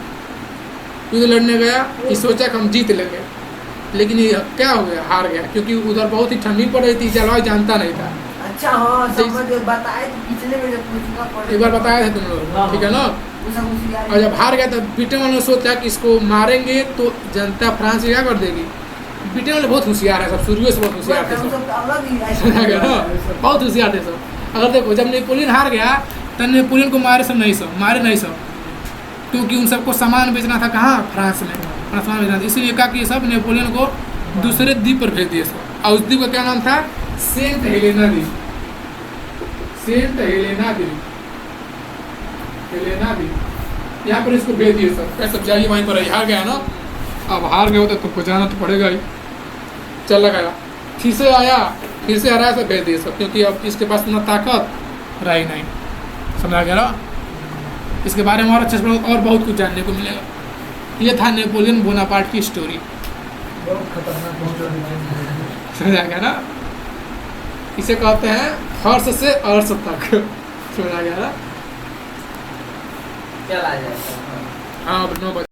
युद्ध लड़ने गया, ये सोचा कि हम जीत लेंगे, लेकिन ये क्या हो गया, हार गया, क्योंकि उधर बहुत ही ठंडी पड़ रही थी, जलवायु जानता नहीं था। अच्छा हाँ, समझ बताए पिछले में जब पूछना पड़े, एक बार बताया था तुम लोग, ठीक है ना। और जब हार गया तब ब्रिटेन वालों ने सोचा कि इसको मारेंगे तो जनता फ्रांस क्या कर देगी। ब्रिटेन वाले बहुत होशियार है सब, शुरू से बहुत होशियार थे सब। समझा गया ना, बहुत होशियार थे सब। अगर देखो जब नेपोलियन हार गया तब नेपोलियन को मारे नहीं सब, क्योंकि उन सबको सामान बेचना था कहाँ, फ्रांस में, सामान बेचना था। इसीलिए कहा कि सब नेपोलियन को दूसरे द्वीप पर भेज दिए सब, और उस द्वीप का क्या नाम था, सेंट हेलेना द्वीप। सेंट हेलेना द्वीप, यहाँ पर इसको भेज दिए सब। सब जाइए वहीं पर, हार गया ना। अब हार गए हो तो तुमको जाना तो पड़ेगा ही। चल लगाया, फिर से आया, फिर से हराया, सब भेज दिए सब, क्योंकि अब इसके पास इतना ताकत रही नहीं। समझा गया ना। इसके बारे में और अच्छे से और बहुत कुछ जानने को मिलेगा। ये था नेपोलियन बोनापार्ट की स्टोरी। समझा गया ना। इसे कहते हैं हर्ष से अर्श तक। समझा गया ना। चला जाए। हाँ, अब 9 बजे।